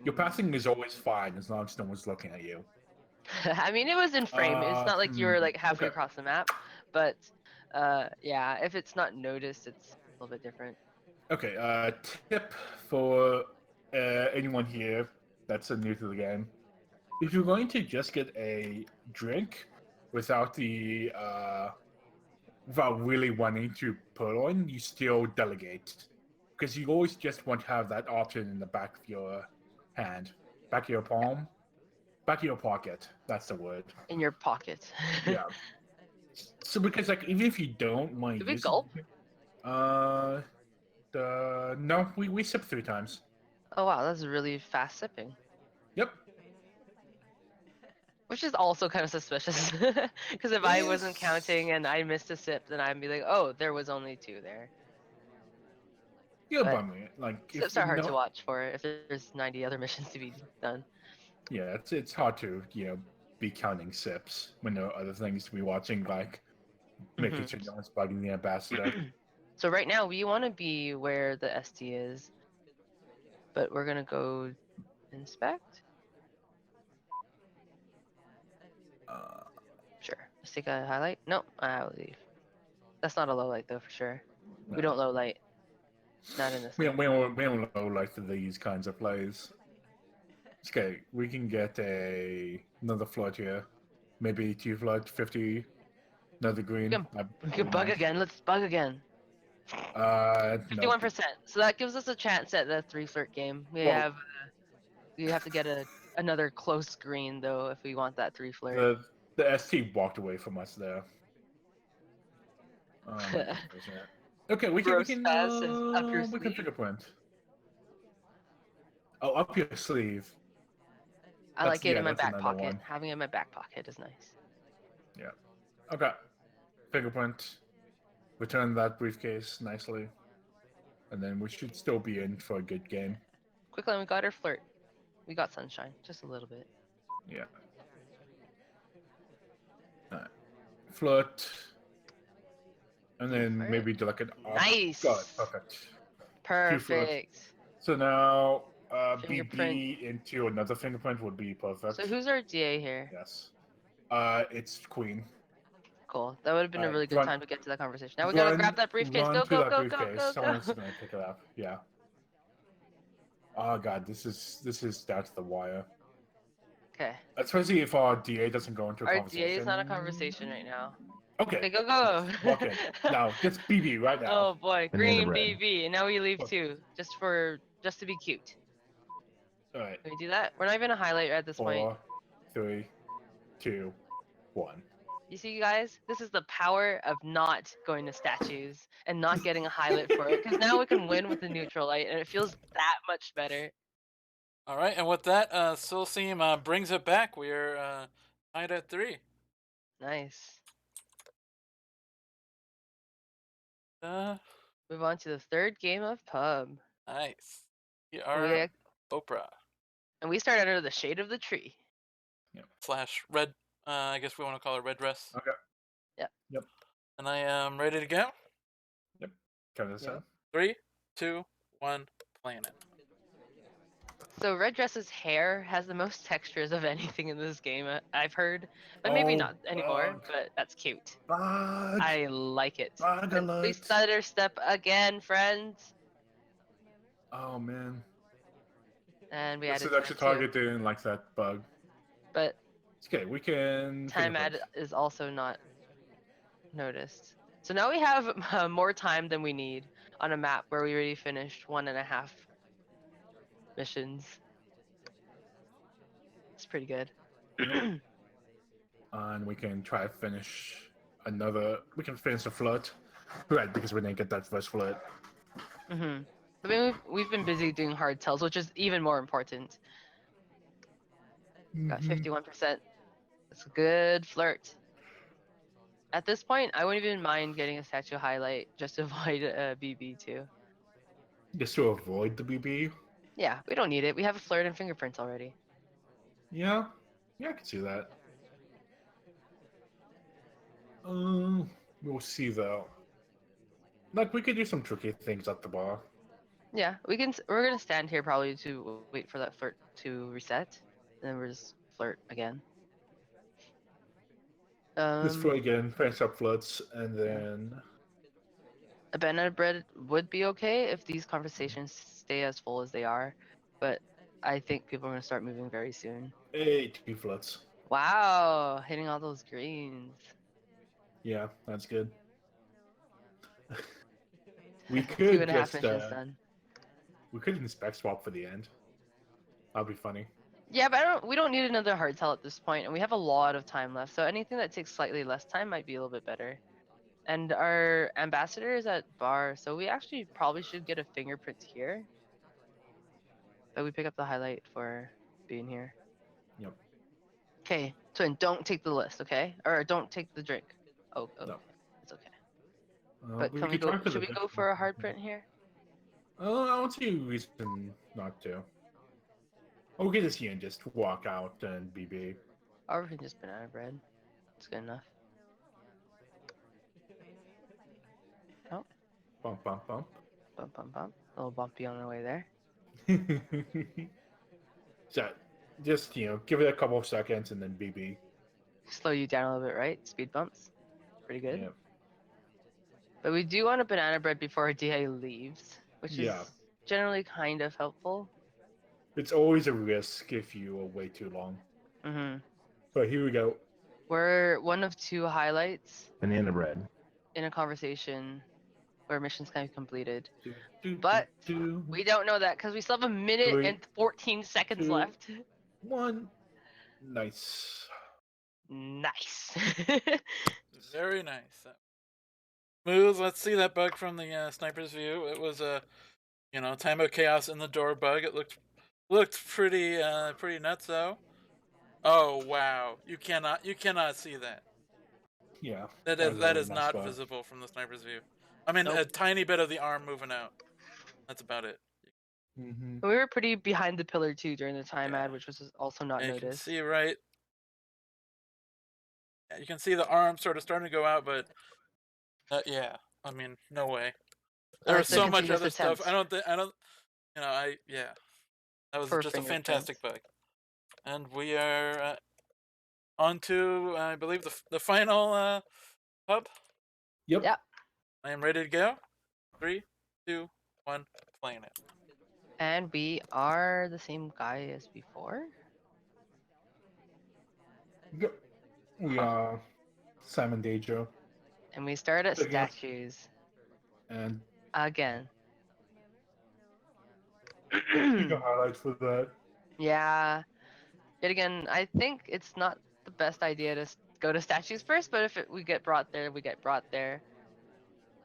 Speaker 3: Your passing is always fine as long as no one's looking at you.
Speaker 2: I mean, it was in frame. It's not like you were like halfway
Speaker 3: Okay.
Speaker 2: across the map, but yeah, if it's not noticed, it's a little bit different.
Speaker 3: Okay. Tip for anyone here that's new to the game: if you're going to just get a drink without without really wanting to purloin, you still delegate because you always just want to have that option in the back of your hand, back of your palm, back of your pocket. That's the word.
Speaker 2: In your pocket.
Speaker 3: Yeah. So because like even if you don't want
Speaker 2: Do
Speaker 3: to
Speaker 2: we
Speaker 3: use
Speaker 2: gulp?
Speaker 3: it, no, we sip 3 times.
Speaker 2: Oh wow, that's really fast sipping.
Speaker 3: Yep.
Speaker 2: Which is also kind of suspicious. Because if
Speaker 3: It
Speaker 2: I wasn't
Speaker 3: is.
Speaker 2: counting and I missed a sip, then I'd be like, oh, there was only 2 there.
Speaker 3: Yeah,
Speaker 2: But
Speaker 3: but me. Like if
Speaker 2: sips are hard to
Speaker 3: no,
Speaker 2: watch for if there's 90 other missions to be done.
Speaker 3: yeah, it's hard to be counting sips when there are other things to be watching, like making sure no one's bugging the ambassador.
Speaker 2: So right now we want to be where the ST is, but we're gonna go inspect.
Speaker 3: Uh,
Speaker 2: Sure. Let's take a highlight. Nope, I'll leave. That's not a low light though, for sure.
Speaker 3: no.
Speaker 2: We don't low light. Not in this game.
Speaker 3: We don't know like these kinds of plays. Okay, we can get another flood here, maybe 2 flood, 50, another green.
Speaker 2: We can bug again. Let's bug again.
Speaker 3: No.
Speaker 2: 51%. So that gives us a chance at the 3 flirt game. We
Speaker 3: Well,
Speaker 2: have to get another close green though if we want that 3 flirt.
Speaker 3: the ST walked away from us there. Okay, we can
Speaker 2: Gross passive up your
Speaker 3: we can
Speaker 2: sleeve.
Speaker 3: fingerprint. Oh, up your sleeve.
Speaker 2: I like it in my
Speaker 3: that's
Speaker 2: back
Speaker 3: another
Speaker 2: pocket.
Speaker 3: one.
Speaker 2: Having it in my back pocket is nice.
Speaker 3: Yeah. Okay. Fingerprint. Return that briefcase nicely. And then we should still be in for a good game.
Speaker 2: Quickly, we got our flirt. We got sunshine, just a little bit.
Speaker 3: Yeah. Alright. Flirt. And then
Speaker 2: Flirt.
Speaker 3: maybe do like an
Speaker 2: Nice.
Speaker 3: God, perfect.
Speaker 2: Perfect.
Speaker 3: So now
Speaker 2: Fingerprint.
Speaker 3: BB into another fingerprint would be perfect.
Speaker 2: So who's our DA here?
Speaker 3: Yes. It's Queen.
Speaker 2: Cool. That would have been a really good
Speaker 3: run-
Speaker 2: time to get to that conversation. Now we gotta grab that briefcase.
Speaker 3: Run
Speaker 2: Go,
Speaker 3: to
Speaker 2: go,
Speaker 3: that
Speaker 2: go, go,
Speaker 3: briefcase.
Speaker 2: go,
Speaker 3: Someone else
Speaker 2: go.
Speaker 3: is gonna pick it up. Yeah. Oh god, this is down to the wire.
Speaker 2: Okay.
Speaker 3: Especially if our DA doesn't go into a
Speaker 2: Our
Speaker 3: conversation.
Speaker 2: DA is not a conversation right now.
Speaker 3: Okay.
Speaker 2: Okay, go, go.
Speaker 3: Walk in. Now, just BB right now.
Speaker 2: Oh boy,
Speaker 4: Banana
Speaker 2: green
Speaker 4: bread.
Speaker 2: BB. And now we leave too, just to be cute.
Speaker 3: Alright.
Speaker 2: Can we do that? We're not even a highlight at this point.
Speaker 3: 4, 3, 2, 1.
Speaker 2: You see, guys, this is the power of not going to statues and not getting a highlight for it. Because now we can win with the neutral light, and it feels that much better.
Speaker 1: All right, and with that, Soolseem brings it back. We're tied at 3.
Speaker 2: Nice.
Speaker 1: Move
Speaker 2: on to the third game of pub.
Speaker 1: Nice. We are Oprah.
Speaker 2: And we start under the shade of the tree.
Speaker 3: Yep.
Speaker 1: / red. I guess we want to call her red dress.
Speaker 3: Okay.
Speaker 2: Yep.
Speaker 1: And I am ready to go.
Speaker 3: Yep. Count this out.
Speaker 1: 3, 2, 1, playing it.
Speaker 2: So Red Dress's hair has the most textures of anything in this game I've heard, but maybe not anymore. But that's cute.
Speaker 3: Bug.
Speaker 2: I like it.
Speaker 3: Bug
Speaker 2: And
Speaker 3: alert.
Speaker 2: we stutter step again, friends.
Speaker 3: Oh man.
Speaker 2: And we
Speaker 3: This
Speaker 2: added
Speaker 3: is actually
Speaker 2: time too.
Speaker 3: target didn't like that bug.
Speaker 2: But
Speaker 3: Okay, we can.
Speaker 2: time add is also not noticed. So now we have more time than we need on a map where we already finished 1.5 missions. It's pretty good.
Speaker 3: And we can try to finish another. We can finish the flirt, right? Because we didn't get that first flirt.
Speaker 2: I mean, we've been busy doing hard tells, which is even more important. Got 51%. It's a good flirt. At this point, I wouldn't even mind getting a statue highlight just to avoid BB too.
Speaker 3: Just to avoid the BB.
Speaker 2: Yeah, we don't need it. We have a flirt and fingerprints already.
Speaker 3: Yeah, I can see that. We'll see though. Like we could do some tricky things at the bar.
Speaker 2: Yeah, we can. We're gonna stand here probably to wait for that flirt to reset, and then we'll just flirt again.
Speaker 3: Just flirt again, finish up flirts, and then
Speaker 2: a banana bread would be okay if these conversations stay as full as they are, but I think people are gonna start moving very soon.
Speaker 3: 2 flirts.
Speaker 2: Wow, hitting all those greens.
Speaker 3: Yeah, that's good. We could
Speaker 2: 2.5
Speaker 3: just
Speaker 2: missions done.
Speaker 3: we could inspect swap for the end. That'd be funny.
Speaker 2: Yeah, but we don't need another hard tell at this point, and we have a lot of time left. So anything that takes slightly less time might be a little bit better. And our ambassador is at bar, so we actually probably should get a fingerprint here. But we pick up the highlight for being here.
Speaker 3: Yep.
Speaker 2: Okay, Twin, don't take the list, okay? Or don't take the drink. Oh,
Speaker 3: No.
Speaker 2: it's okay. But
Speaker 3: we
Speaker 2: can we
Speaker 3: could try
Speaker 2: go?
Speaker 3: for
Speaker 2: Should
Speaker 3: the
Speaker 2: we go for a hard print here?
Speaker 3: I don't see a reason not to. Or we could just and just walk out and BB.
Speaker 2: Or we can just banana bread. It's good enough. Oh.
Speaker 3: Bump, bump, bump.
Speaker 2: Bump, bump, bump. A little bumpy on the way there.
Speaker 3: So, just, give it a couple of seconds and then BB.
Speaker 2: Slow you down a little bit, right? Speed bumps. Pretty good.
Speaker 3: Yep.
Speaker 2: But we do want a banana bread before our DA leaves, which is generally kind of helpful.
Speaker 3: It's always a risk if you wait too long. But here we go.
Speaker 2: We're one of 2 highlights.
Speaker 4: Banana bread.
Speaker 2: In a conversation where missions can be completed. But we don't know that because we still have 1 minute and 14 seconds left.
Speaker 3: 1. Nice.
Speaker 2: Nice.
Speaker 1: Very nice. Smooth. Let's see that bug from the sniper's view. It was a, time of chaos in the door bug. It looked pretty nuts though. Oh wow! You cannot see that.
Speaker 3: Yeah.
Speaker 1: That
Speaker 3: was
Speaker 1: is
Speaker 3: a
Speaker 1: that
Speaker 3: really
Speaker 1: is
Speaker 3: nice
Speaker 1: not
Speaker 3: bug.
Speaker 1: visible from the sniper's view. I mean, a
Speaker 2: Nope.
Speaker 1: tiny bit of the arm moving out. That's about it.
Speaker 3: Mm-hmm.
Speaker 2: We were pretty behind the pillar too during the time
Speaker 1: Yeah.
Speaker 2: ad, which was also not
Speaker 1: And you can
Speaker 2: noticed.
Speaker 1: see right. Yeah, you can see the arm sort of starting to go out, but yeah. I mean, no way. There was
Speaker 2: Like the
Speaker 1: so much
Speaker 2: continuous
Speaker 1: other stuff.
Speaker 2: attempt
Speaker 1: I don't. Yeah. That was
Speaker 2: for
Speaker 1: just a
Speaker 2: fingerprints.
Speaker 1: fantastic bug. And we are on to, I believe, the final hub.
Speaker 3: Yep.
Speaker 2: Yeah.
Speaker 1: I am ready to go. 3, 2, 1, playing it.
Speaker 2: And we are the same guy as before.
Speaker 3: Yep. We are Simon Dejo.
Speaker 2: And we start at
Speaker 3: Picking up-
Speaker 2: statues
Speaker 3: And
Speaker 2: again.
Speaker 3: you got highlights for that.
Speaker 2: Yeah. Yet again, I think it's not the best idea to go to statues first, but if we get brought there, we get brought there.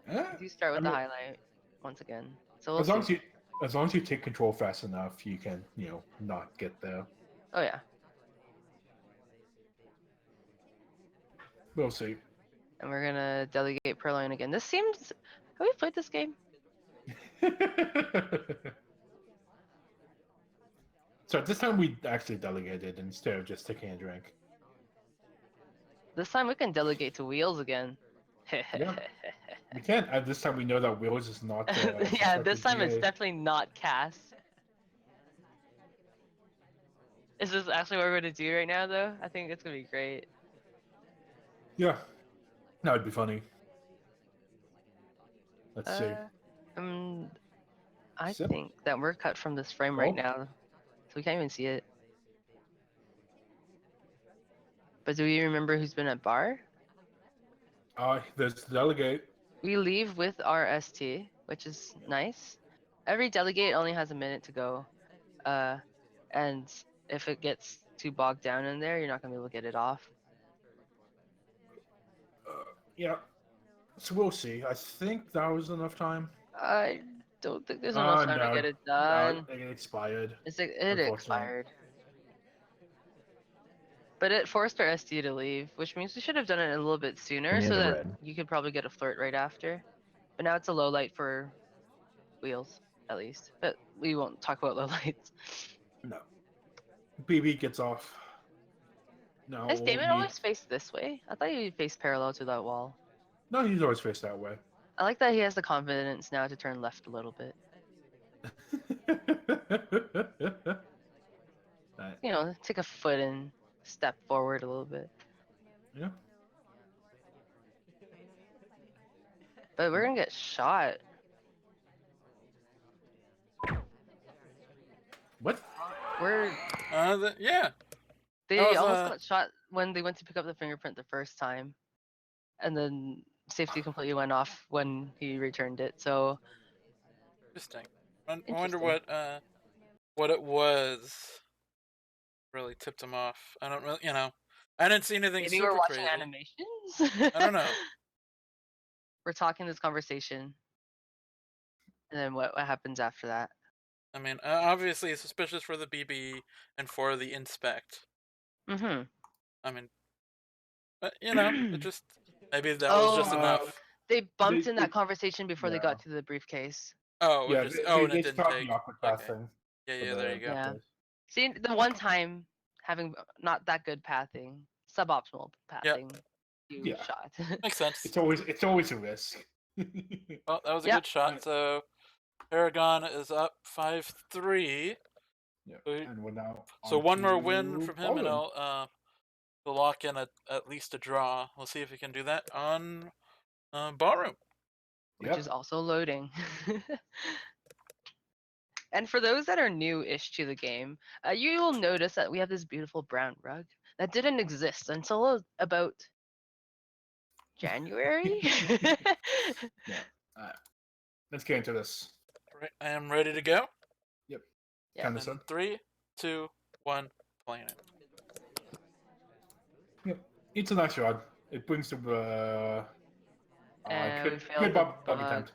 Speaker 2: We do start
Speaker 3: I
Speaker 2: with the
Speaker 3: mean,
Speaker 2: highlight once again. So we'll
Speaker 3: as long
Speaker 2: see.
Speaker 3: as long as you take control fast enough, you can, not get there.
Speaker 2: Oh yeah.
Speaker 3: We'll see.
Speaker 2: And we're gonna delegate Purloin again. This seems. Have we played this game?
Speaker 3: So this time we actually delegated instead of just taking a drink.
Speaker 2: This time we can delegate to Wheels again.
Speaker 3: Yeah. We can't. At this time we know that Wheels is not.
Speaker 2: Yeah, this time it's
Speaker 3: GA.
Speaker 2: definitely not Cass. Is this actually what we're gonna do right now, though? I think it's gonna be great.
Speaker 3: Yeah, that would be funny. Let's see.
Speaker 2: Um, I
Speaker 3: So,
Speaker 2: think that we're cut from this frame right now, so we can't even see it. But do we remember who's been at bar?
Speaker 3: there's the delegate.
Speaker 2: We leave with our ST, which is nice. Every delegate only has a minute to go. And if it gets too bogged down in there, you're not gonna be able to get it off.
Speaker 3: Yeah. So we'll see. I think that was enough time.
Speaker 2: I don't think there's enough time to
Speaker 3: No.
Speaker 2: get it done.
Speaker 3: It expired.
Speaker 2: It
Speaker 3: Unfortunately.
Speaker 2: expired. But it forced our SD to leave, which means we should have done it a little bit sooner
Speaker 4: Near
Speaker 2: so
Speaker 4: the
Speaker 2: that
Speaker 4: red.
Speaker 2: you could probably get a flirt right after. But now it's a low light for Wheels, at least. But we won't talk about low lights.
Speaker 3: No. BB gets off. No,
Speaker 2: Does
Speaker 3: we'll
Speaker 2: Damon
Speaker 3: need.
Speaker 2: always face this way? I thought he faced parallel to that wall.
Speaker 3: No, he's always faced that way.
Speaker 2: I like that he has the confidence now to turn left a little bit.
Speaker 3: Right.
Speaker 2: You know, take a foot and step forward a little bit.
Speaker 3: Yeah.
Speaker 2: But we're gonna get shot.
Speaker 3: What?
Speaker 2: We're
Speaker 1: Yeah.
Speaker 2: They
Speaker 1: That was,
Speaker 2: almost got shot when they went to pick up the fingerprint the first time, and then safety completely went off when he returned it. So
Speaker 1: Interesting. I wonder
Speaker 2: interesting.
Speaker 1: what it was really tipped him off. I don't really, I didn't see anything
Speaker 2: Maybe
Speaker 1: super
Speaker 2: we're watching
Speaker 1: crazy.
Speaker 2: animations.
Speaker 1: I don't know.
Speaker 2: We're talking this conversation, and then what happens after that?
Speaker 1: I mean, obviously it's suspicious for the BB and for the inspect.
Speaker 2: Mm-hmm.
Speaker 1: I mean, but it just maybe that was just enough.
Speaker 2: They bumped
Speaker 3: They-
Speaker 2: in that conversation before they got
Speaker 3: yeah.
Speaker 2: to the briefcase.
Speaker 1: Oh,
Speaker 3: Yeah,
Speaker 1: and
Speaker 3: they
Speaker 1: it didn't
Speaker 3: stopped
Speaker 1: take.
Speaker 3: the awkward
Speaker 1: Okay.
Speaker 3: passing.
Speaker 1: Yeah, there you go.
Speaker 2: Yeah. See, the one time having not that good pathing, suboptimal pathing, you
Speaker 3: Yeah.
Speaker 2: shot.
Speaker 1: Makes sense.
Speaker 3: It's always a risk.
Speaker 1: Well, that was a
Speaker 2: Yeah.
Speaker 1: good shot. So Paragon is up 5-3.
Speaker 3: Yeah.
Speaker 1: So,
Speaker 3: And we're now
Speaker 1: so
Speaker 3: on
Speaker 1: one more
Speaker 3: to
Speaker 1: win from him, and
Speaker 3: Poland.
Speaker 1: to lock in at least a draw. We'll see if he can do that on Ballroom.
Speaker 2: Which
Speaker 3: Yep.
Speaker 2: is also loading. And for those that are new-ish to the game, you will notice that we have this beautiful brown rug that didn't exist until about January.
Speaker 3: Yeah. All right. Let's get into this.
Speaker 1: Right, I am ready to go.
Speaker 3: Yep.
Speaker 2: Yeah.
Speaker 3: Kind of
Speaker 1: And 3, 2, 1, playing it.
Speaker 3: Yep. It's a nice rod. It brings the
Speaker 2: And we
Speaker 3: good
Speaker 2: failed the
Speaker 3: bug
Speaker 2: bug.
Speaker 3: attempt.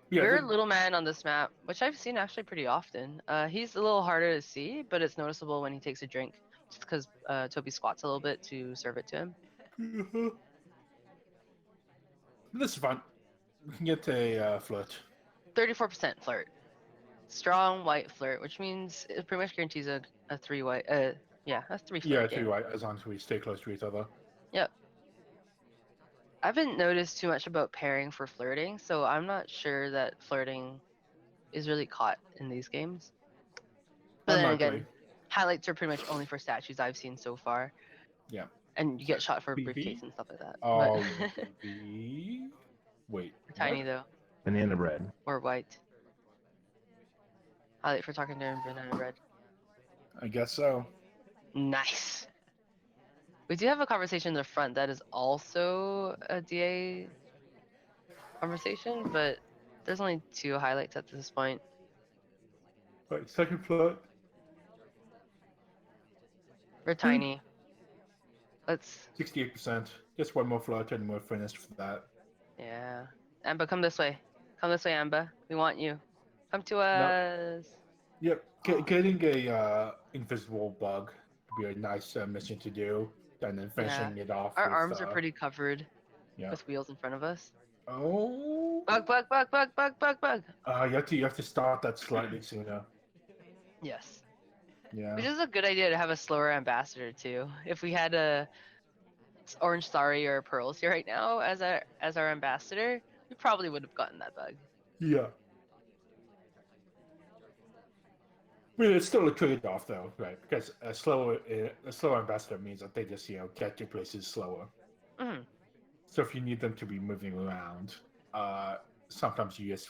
Speaker 3: Yeah,
Speaker 2: We're Little Man on this map, which I've seen actually pretty often. He's a little harder to see, but it's noticeable when he takes a drink. just because Toby squats a little bit to serve it to him.
Speaker 3: This is fun. We can get a flirt.
Speaker 2: 34% flirt. Strong white flirt, which means it pretty much guarantees a 3 white. Yeah, a 3 flirt
Speaker 3: Yeah,
Speaker 2: game.
Speaker 3: too right. As long as we stay close to each other.
Speaker 2: Yep. I haven't noticed too much about pairing for flirting, so I'm not sure that flirting is really caught in these games. But then
Speaker 3: Unlikely.
Speaker 2: again, highlights are pretty much only for statues I've seen so far.
Speaker 3: Yeah.
Speaker 2: And you get shot for a
Speaker 3: BB?
Speaker 2: briefcase and stuff like that.
Speaker 3: Oh,
Speaker 2: But
Speaker 3: BB. Wait.
Speaker 2: tiny
Speaker 3: what?
Speaker 2: though,
Speaker 4: Banana bread.
Speaker 2: or white. Highlight for talking to banana bread.
Speaker 3: I guess so.
Speaker 2: Nice. We do have a conversation in the front that is also a DA conversation, but there's only 2 highlights at this point.
Speaker 3: Wait, second flirt.
Speaker 2: We're tiny. Let's.
Speaker 3: 68%. Just one more flirt and we're finished for that.
Speaker 2: Yeah. Amba, come this way. Come this way, Amba. We want you. Come to us.
Speaker 3: Yep. Getting a invisible bug would be a nice mission to do, and then finishing it off.
Speaker 2: Our
Speaker 3: with,
Speaker 2: arms are pretty covered
Speaker 3: Yeah.
Speaker 2: with wheels in front of us.
Speaker 3: Oh.
Speaker 2: Bug, bug, bug, bug, bug, bug, bug.
Speaker 3: You have to start that slightly sooner.
Speaker 2: Yes.
Speaker 3: Yeah.
Speaker 2: Which is a good idea to have a slower ambassador too. If we had a Orange Starry or Pearls here right now as our ambassador, we probably would have gotten that bug.
Speaker 3: Yeah. I mean, it's still a trade-off, though, right? Because a slower ambassador means that they just get to places slower.
Speaker 2: Mm-hmm.
Speaker 3: So if you need them to be moving around, sometimes you just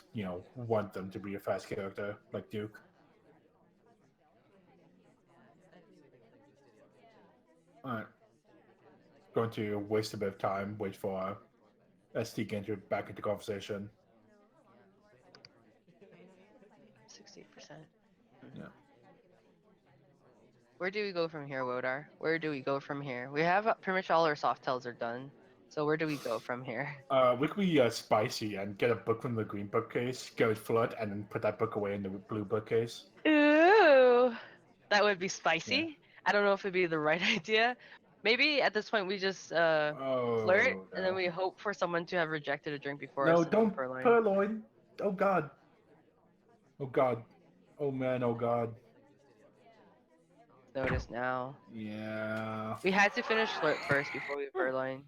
Speaker 3: want them to be a fast character like Duke. Alright. Going to waste a bit of time, wait for ST to get back into conversation.
Speaker 2: 68%.
Speaker 3: Yeah.
Speaker 2: Where do we go from here, Wodar? Where do we go from here? We have pretty much all our soft tells are done. So where do we go from here?
Speaker 3: We could be spicy and get a book from the green bookcase, go with flirt, and then put that book away in the blue bookcase.
Speaker 2: Ooh, that would be spicy.
Speaker 3: Yeah.
Speaker 2: I don't know if it'd be the right idea. Maybe at this point we just flirt,
Speaker 3: No.
Speaker 2: and then we hope for someone to have rejected a drink before
Speaker 3: No,
Speaker 2: us.
Speaker 3: don't
Speaker 2: Purloin.
Speaker 3: purloin. Oh god. Oh god. Oh man. Oh god.
Speaker 2: Notice now.
Speaker 3: Yeah.
Speaker 2: We had to finish flirt first before we purloin.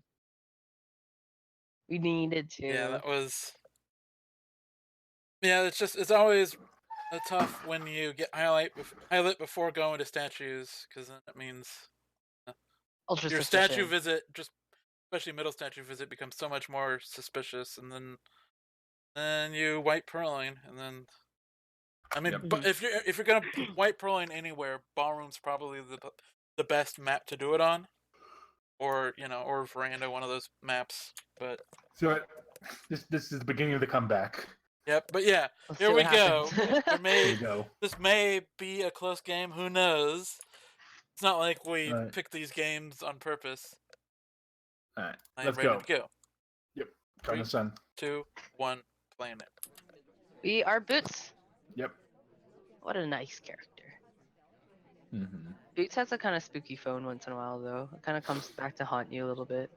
Speaker 2: We needed to.
Speaker 1: Yeah, that was. Yeah, it's always tough when you get highlight before going to statues, because then it means
Speaker 2: Ultra
Speaker 1: your
Speaker 2: suspicion.
Speaker 1: statue visit, just especially middle statue visit, becomes so much more suspicious, and then you white purloin, and then I mean,
Speaker 3: Yep.
Speaker 1: but if you're gonna white purloin anywhere, ballroom's probably the best map to do it on, or or veranda, one of those maps. But
Speaker 3: So this is the beginning of the comeback.
Speaker 1: yep, but yeah,
Speaker 2: Let's
Speaker 1: here
Speaker 2: see
Speaker 1: we
Speaker 2: what
Speaker 1: go.
Speaker 2: happens.
Speaker 3: Here we go.
Speaker 1: This may be a close game. Who knows? It's not like we
Speaker 3: Right.
Speaker 1: pick these games on purpose.
Speaker 3: All right.
Speaker 1: I am
Speaker 3: Let's
Speaker 1: ready
Speaker 3: go.
Speaker 1: to go.
Speaker 3: Yep. Kind of sun.
Speaker 1: 2, 1, playing it.
Speaker 2: We are Boots.
Speaker 3: Yep.
Speaker 2: What a nice character.
Speaker 3: Mm-hmm.
Speaker 2: Boots has a kind of spooky phone once in a while, though. It kind of comes back to haunt you a little bit.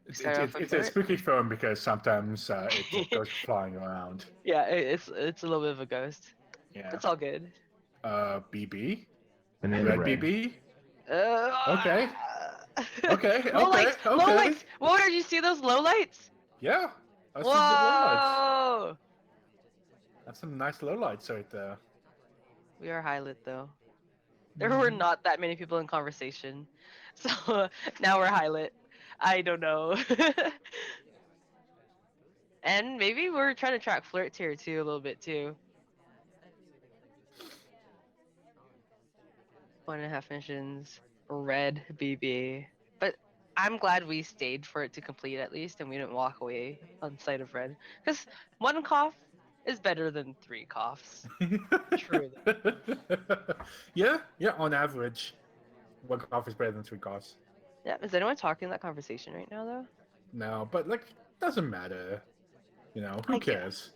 Speaker 3: It's
Speaker 2: Start off with
Speaker 3: a
Speaker 2: flirt?
Speaker 3: spooky phone because sometimes it goes flying around.
Speaker 2: Yeah, it's a little bit of a ghost.
Speaker 3: Yeah.
Speaker 2: It's all good.
Speaker 3: BB?
Speaker 4: Banana
Speaker 3: Red
Speaker 4: bread.
Speaker 3: BB?
Speaker 2: Okay.
Speaker 3: Okay. Okay,
Speaker 2: Low
Speaker 3: okay,
Speaker 2: lights. Low
Speaker 3: okay.
Speaker 2: lights. What did you see those low lights?
Speaker 3: Yeah. That's some good lowlights.
Speaker 2: Whoa.
Speaker 3: That's some nice lowlights right there.
Speaker 2: We are high lit though. There were not that many people in conversation, so now we're high lit. I don't know. And maybe we're trying to track flirts here too a little bit too. 1.5 missions, red BB. But I'm glad we stayed for it to complete at least, and we didn't walk away on sight of red. Because 1 cough is better than 3 coughs. Truly.
Speaker 3: Yeah, on average. 1 cough is better than 3 coughs.
Speaker 2: Yeah, is anyone talking that conversation right now though?
Speaker 3: No, but doesn't matter. Who
Speaker 2: I get it.
Speaker 3: cares?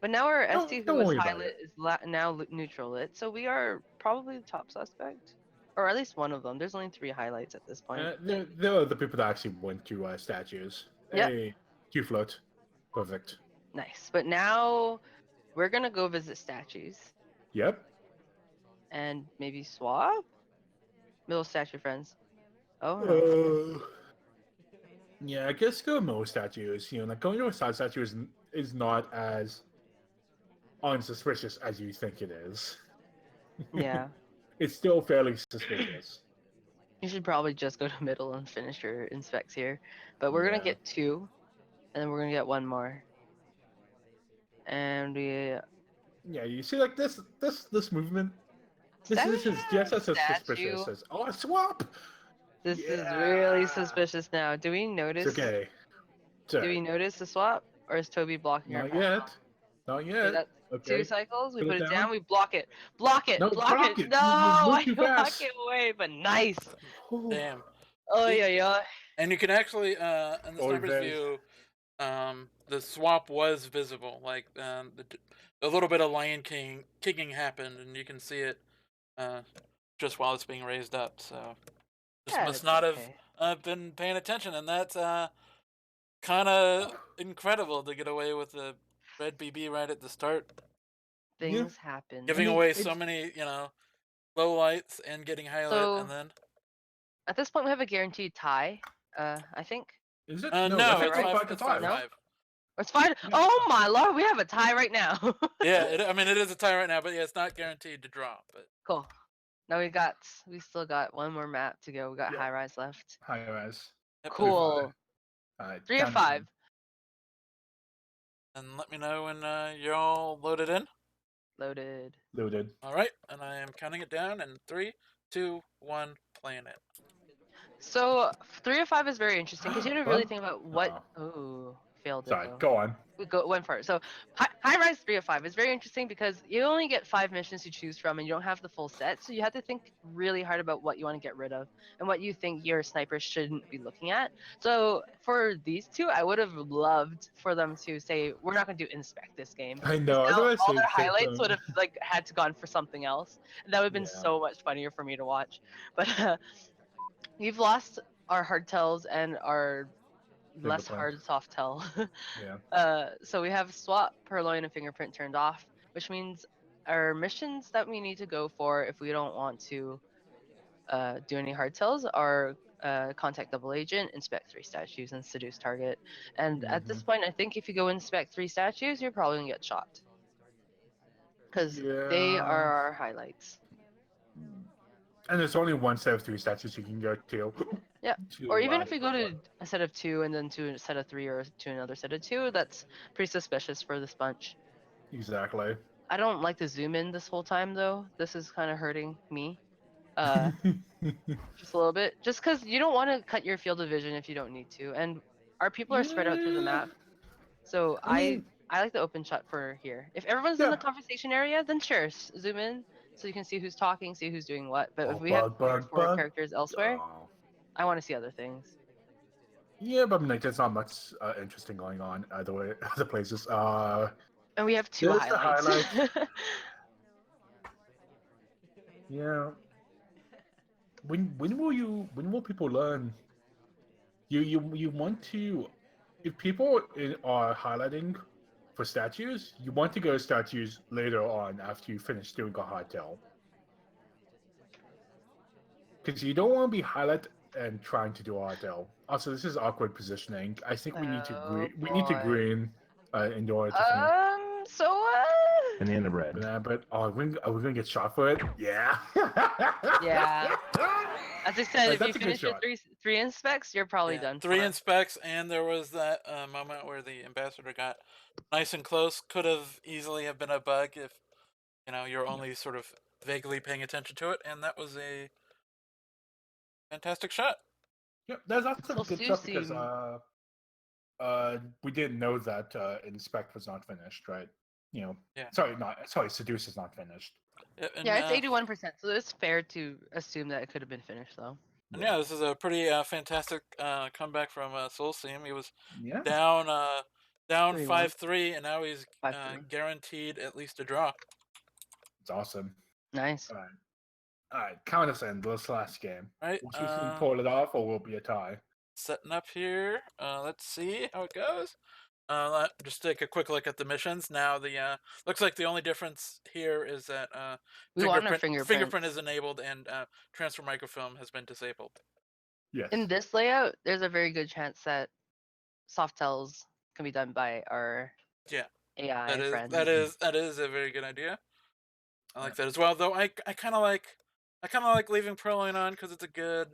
Speaker 2: But now our SD who
Speaker 3: don't
Speaker 2: was
Speaker 3: worry about
Speaker 2: highlight
Speaker 3: it.
Speaker 2: is now neutral lit, so we are probably the top suspect, or at least one of them. There's only 3 highlights at this point.
Speaker 3: There are the people that actually went to statues.
Speaker 2: Yep.
Speaker 3: Hey, 2 float. Perfect.
Speaker 2: Nice. But now we're gonna go visit statues
Speaker 3: Yep.
Speaker 2: and maybe swap middle statue friends. Oh no.
Speaker 3: Yeah, I guess go more statues. You know, like going to a side statue is not as unsuspicious as you think it is.
Speaker 2: Yeah.
Speaker 3: It's still fairly suspicious.
Speaker 2: You should probably just go to middle and finish your inspects here. But we're gonna
Speaker 3: Yeah.
Speaker 2: get 2, and then we're gonna get 1 more. And we
Speaker 3: Yeah, you see, like this movement. This is just as
Speaker 2: statue.
Speaker 3: suspicious as a swap.
Speaker 2: This is really
Speaker 3: Yeah.
Speaker 2: suspicious now. Do we
Speaker 3: It's
Speaker 2: notice?
Speaker 3: okay. It's
Speaker 2: Do
Speaker 3: alright.
Speaker 2: we notice the swap, or is Toby blocking our
Speaker 3: Not
Speaker 2: path?
Speaker 3: yet. Not
Speaker 2: Okay,
Speaker 3: yet.
Speaker 2: that's 2
Speaker 3: Okay.
Speaker 2: cycles. We
Speaker 3: Put
Speaker 2: put
Speaker 3: it
Speaker 2: it
Speaker 3: down.
Speaker 2: down. We block it. Block it.
Speaker 3: No,
Speaker 2: Block
Speaker 3: block
Speaker 2: it.
Speaker 3: it.
Speaker 2: No,
Speaker 3: You move
Speaker 2: I
Speaker 3: too
Speaker 2: block
Speaker 3: fast.
Speaker 2: it away. But nice.
Speaker 1: Damn.
Speaker 2: Oh yeah.
Speaker 1: And you can actually, in the
Speaker 3: Oy
Speaker 1: sniper's
Speaker 3: vey.
Speaker 1: view, the swap was visible. Like a little bit of Lion King kicking happened, and you can see it just while it's being raised up. So just must not have been paying attention, and that's kind of incredible to get away with the red BB right at the start,
Speaker 2: Things happen.
Speaker 1: giving away so many, low lights and getting highlight,
Speaker 2: So
Speaker 1: and then
Speaker 2: at this point we have a guaranteed tie. I think.
Speaker 3: Is it?
Speaker 1: no,
Speaker 3: I think
Speaker 1: it's
Speaker 2: right?
Speaker 3: we're 5 to
Speaker 1: It's
Speaker 3: 5.
Speaker 1: 5-5.
Speaker 2: It's fine.
Speaker 3: Yeah.
Speaker 2: Oh my lord, we have a tie right now.
Speaker 1: Yeah, it is a tie right now, but yeah, it's not guaranteed to draw. But
Speaker 2: Cool. Now we still got 1 more map to go. We got
Speaker 3: Yep.
Speaker 2: high rise left.
Speaker 3: High res.
Speaker 2: Cool. 3 of 5.
Speaker 1: And let me know when you're all loaded in.
Speaker 2: Loaded.
Speaker 3: Loaded.
Speaker 1: All right, and I am counting it down in 3, 2, 1, playing it.
Speaker 2: So 3 of 5 is very interesting because you have to really
Speaker 3: Bug?
Speaker 2: think about what. Oh, failed it
Speaker 3: Sorry,
Speaker 2: though.
Speaker 3: go on.
Speaker 2: We went for it. So high rise 3 of 5 is very interesting because you only get 5 missions to choose from, and you don't have the full set. So you have to think really hard about what you want to get rid of and what you think your sniper shouldn't be looking at. So for these 2, I would have loved for them to say we're not going to do inspect this game.
Speaker 3: I know. I was
Speaker 2: Now
Speaker 3: gonna
Speaker 2: all
Speaker 3: say
Speaker 2: their highlights would have had to gone for something else, and that would have been
Speaker 3: Yeah.
Speaker 2: so much funnier for me to watch. But we've lost our hardtails and our less
Speaker 3: Fingerprint.
Speaker 2: hard soft tail.
Speaker 3: Yeah.
Speaker 2: So we have swap, purloin, and fingerprint turned off, which means our missions that we need to go for if we don't want to do any hardtails are contact double agent, inspect 3 statues, and seduce target. And at this point, I think if you go inspect 3 statues, you're probably gonna get shot because they are our highlights.
Speaker 3: And there's only one set of 3 statues you can go to.
Speaker 2: Yeah. Or even if we go to a set of 2 and then to a set of 3 or to another set of 2, that's pretty suspicious for this bunch.
Speaker 3: Exactly.
Speaker 2: I don't like to zoom in this whole time though. This is kind of hurting me. Just a little bit. Just because you don't want to cut your field of vision if you don't need to. And our people are spread out through the map. So I like the open shot for here. If everyone's in the conversation area, then sure, zoom in so you can see who's talking, see who's doing what. But if we have 3 or 4 characters elsewhere, I want to see other things.
Speaker 3: Yeah, but like there's not much interesting going on other places.
Speaker 2: And we have 2 highlights.
Speaker 3: Yeah. When will people learn? You want to, if people are highlighting for statues, you want to go to statues later on after you finish doing a hardtail. Because you don't want to be highlight and trying to do a hardtail. Also, this is awkward positioning. I think we need to green in order to finish.
Speaker 4: Banana bread.
Speaker 3: Banana bread. Oh, are we gonna get shot for it? Yeah.
Speaker 2: Yeah. As I said, if
Speaker 3: That's
Speaker 2: you
Speaker 3: a good
Speaker 2: finish your
Speaker 3: shot.
Speaker 2: three inspects, you're probably done.
Speaker 1: 3 inspects, and there was that moment where the ambassador got nice and close. Could have easily have been a bug if you're only sort of vaguely paying attention to it, and that was a fantastic shot.
Speaker 3: Yep, that's also a good shot because we didn't know that inspect was not finished, right? Sorry, seduce is not finished.
Speaker 2: Yeah, it's 81%, so it's fair to assume that it could have been finished though.
Speaker 1: And yeah, this is a pretty fantastic comeback from Soolseem. He was down down
Speaker 2: 3-1.
Speaker 1: 5-3, and now he's
Speaker 2: 5-3.
Speaker 1: guaranteed at least a draw.
Speaker 3: It's awesome.
Speaker 2: Nice.
Speaker 3: All right, count us in this last game.
Speaker 1: Right,
Speaker 3: Will Soolseem pull it off, or will it be a tie?
Speaker 1: setting up here. Let's see how it goes. Just take a quick look at the missions. Now the looks like the only difference here is that
Speaker 2: We want our fingerprints.
Speaker 1: fingerprint is enabled and transfer microfilm has been disabled.
Speaker 3: Yes.
Speaker 2: In this layout, there's a very good chance that soft tells can be done by our AI friends.
Speaker 1: That is a very good idea. I like that as well. Though I kind of like leaving Purloin on because it's a good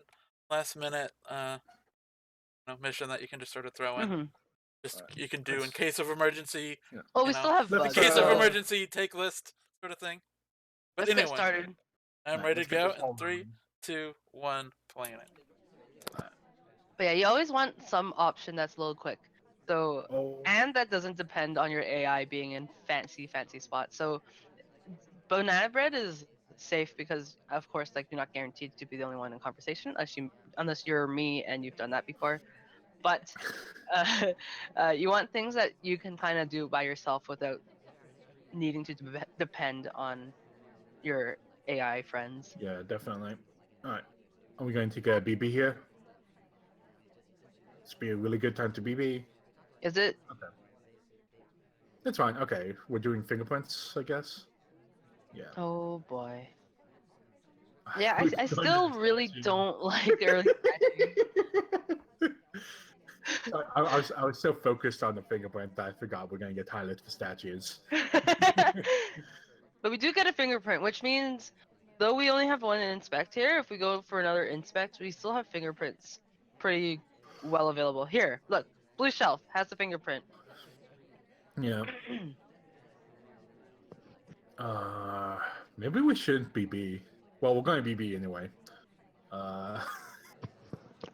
Speaker 1: last minute mission that you can just sort of throw in.
Speaker 2: Mhm.
Speaker 1: Just you can do in case of emergency.
Speaker 3: Yeah.
Speaker 2: Oh, we still have
Speaker 3: Let's
Speaker 1: In
Speaker 2: bugs.
Speaker 1: case of
Speaker 2: so
Speaker 1: emergency, take list sort of thing. But
Speaker 2: let's
Speaker 1: anyway,
Speaker 2: get started.
Speaker 1: I'm
Speaker 3: Right,
Speaker 1: ready
Speaker 3: let's
Speaker 1: to
Speaker 3: get
Speaker 1: go.
Speaker 3: this all
Speaker 1: In 3,
Speaker 3: running.
Speaker 1: 2, 1, playing it.
Speaker 2: But yeah, you always want some option that's a little quick. So
Speaker 3: Oh,
Speaker 2: and that doesn't depend on your AI being in fancy spots. So banana bread is safe because of course like you're not guaranteed to be the only one in conversation unless you're me and you've done that before. But you want things that you can kind of do by yourself without needing to depend on your AI friends.
Speaker 3: yeah, definitely. All right. Are we going to get a BB here? It's be a really good time to BB.
Speaker 2: Is it?
Speaker 3: Okay. It's fine. Okay, we're doing fingerprints, I guess. Yeah.
Speaker 2: Oh boy. Yeah,
Speaker 3: We've
Speaker 2: I
Speaker 3: done
Speaker 2: still
Speaker 3: this
Speaker 2: really
Speaker 3: too.
Speaker 2: don't like early statues.
Speaker 3: I was so focused on the fingerprint that I forgot we're going to get highlights for statues.
Speaker 2: But we do get a fingerprint, which means though we only have one inspect here, if we go for another inspect, we still have fingerprints pretty well available. Here, look, blue shelf has the fingerprint.
Speaker 3: Yeah. Maybe we shouldn't BB. Well, we're going to BB anyway.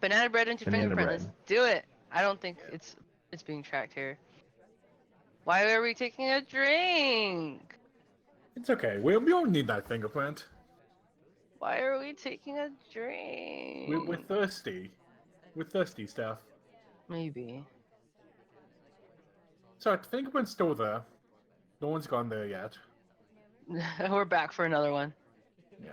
Speaker 2: Banana bread into
Speaker 4: Banana
Speaker 2: fingerprint.
Speaker 4: bread.
Speaker 2: Let's do it. I don't think it's being tracked here. Why are we taking a drink?
Speaker 3: It's okay. We don't need that fingerprint.
Speaker 2: Why are we taking a drink?
Speaker 3: We're thirsty. We're thirsty, Steph.
Speaker 2: Maybe.
Speaker 3: So the fingerprint's still there. No one's gone there yet.
Speaker 2: We're back for another one.
Speaker 3: Yeah.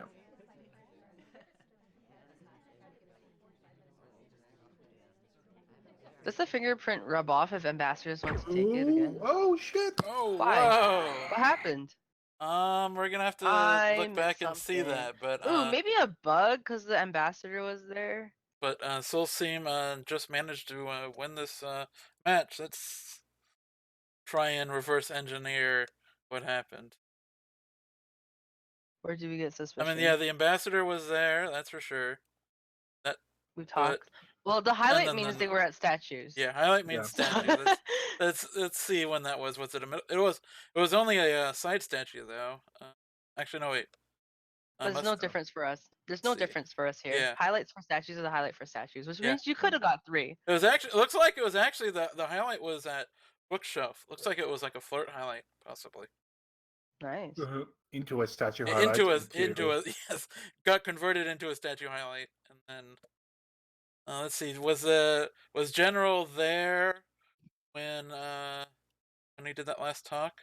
Speaker 2: Does the fingerprint rub off if ambassadors want to take it again?
Speaker 3: Oh shit!
Speaker 1: Oh,
Speaker 2: Why?
Speaker 1: whoa!
Speaker 2: What happened?
Speaker 1: We're gonna have to
Speaker 2: I
Speaker 1: look back
Speaker 2: missed
Speaker 1: and see
Speaker 2: something.
Speaker 1: that, but
Speaker 2: Ooh, maybe a bug because the ambassador was there.
Speaker 1: Soolseem just managed to win this match. Let's try and reverse engineer what happened.
Speaker 2: Where did we get
Speaker 1: I
Speaker 2: suspicious?
Speaker 1: mean, yeah, the ambassador was there, that's for sure.
Speaker 2: We talked. Well, the highlight
Speaker 1: then-
Speaker 2: means
Speaker 1: then-
Speaker 2: they were at statues.
Speaker 1: Yeah, highlight means
Speaker 3: Yeah.
Speaker 1: statue. Let's see when that was. Was it a middle? It was only a side statue though. Actually, no wait.
Speaker 2: But there's no difference for us. There's no
Speaker 1: see.
Speaker 2: difference for us here.
Speaker 1: Yeah.
Speaker 2: Highlights for statues are the highlight for statues, which
Speaker 1: Yeah.
Speaker 2: means you could have got 3.
Speaker 1: It was actually. It looks like it was actually the highlight was at bookshelf. Looks like it was like a flirt highlight, possibly.
Speaker 2: Nice.
Speaker 3: Into a statue highlight.
Speaker 1: Into a yes, got converted into a statue highlight, and then let's see, was General there when he did that last talk?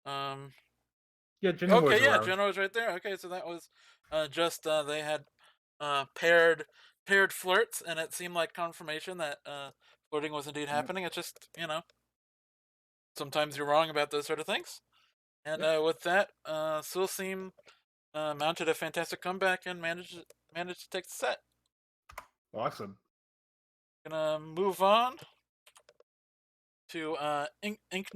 Speaker 3: Yeah, General was
Speaker 1: Okay, yeah,
Speaker 3: around.
Speaker 1: General was right there. Okay, so that was just they had paired flirts, and it seemed like confirmation that flirting was indeed happening. It's just sometimes you're wrong about those sort of things. And with that, Soolseem mounted a fantastic comeback and managed to take the set.
Speaker 3: Awesome.
Speaker 1: Gonna move on to Ink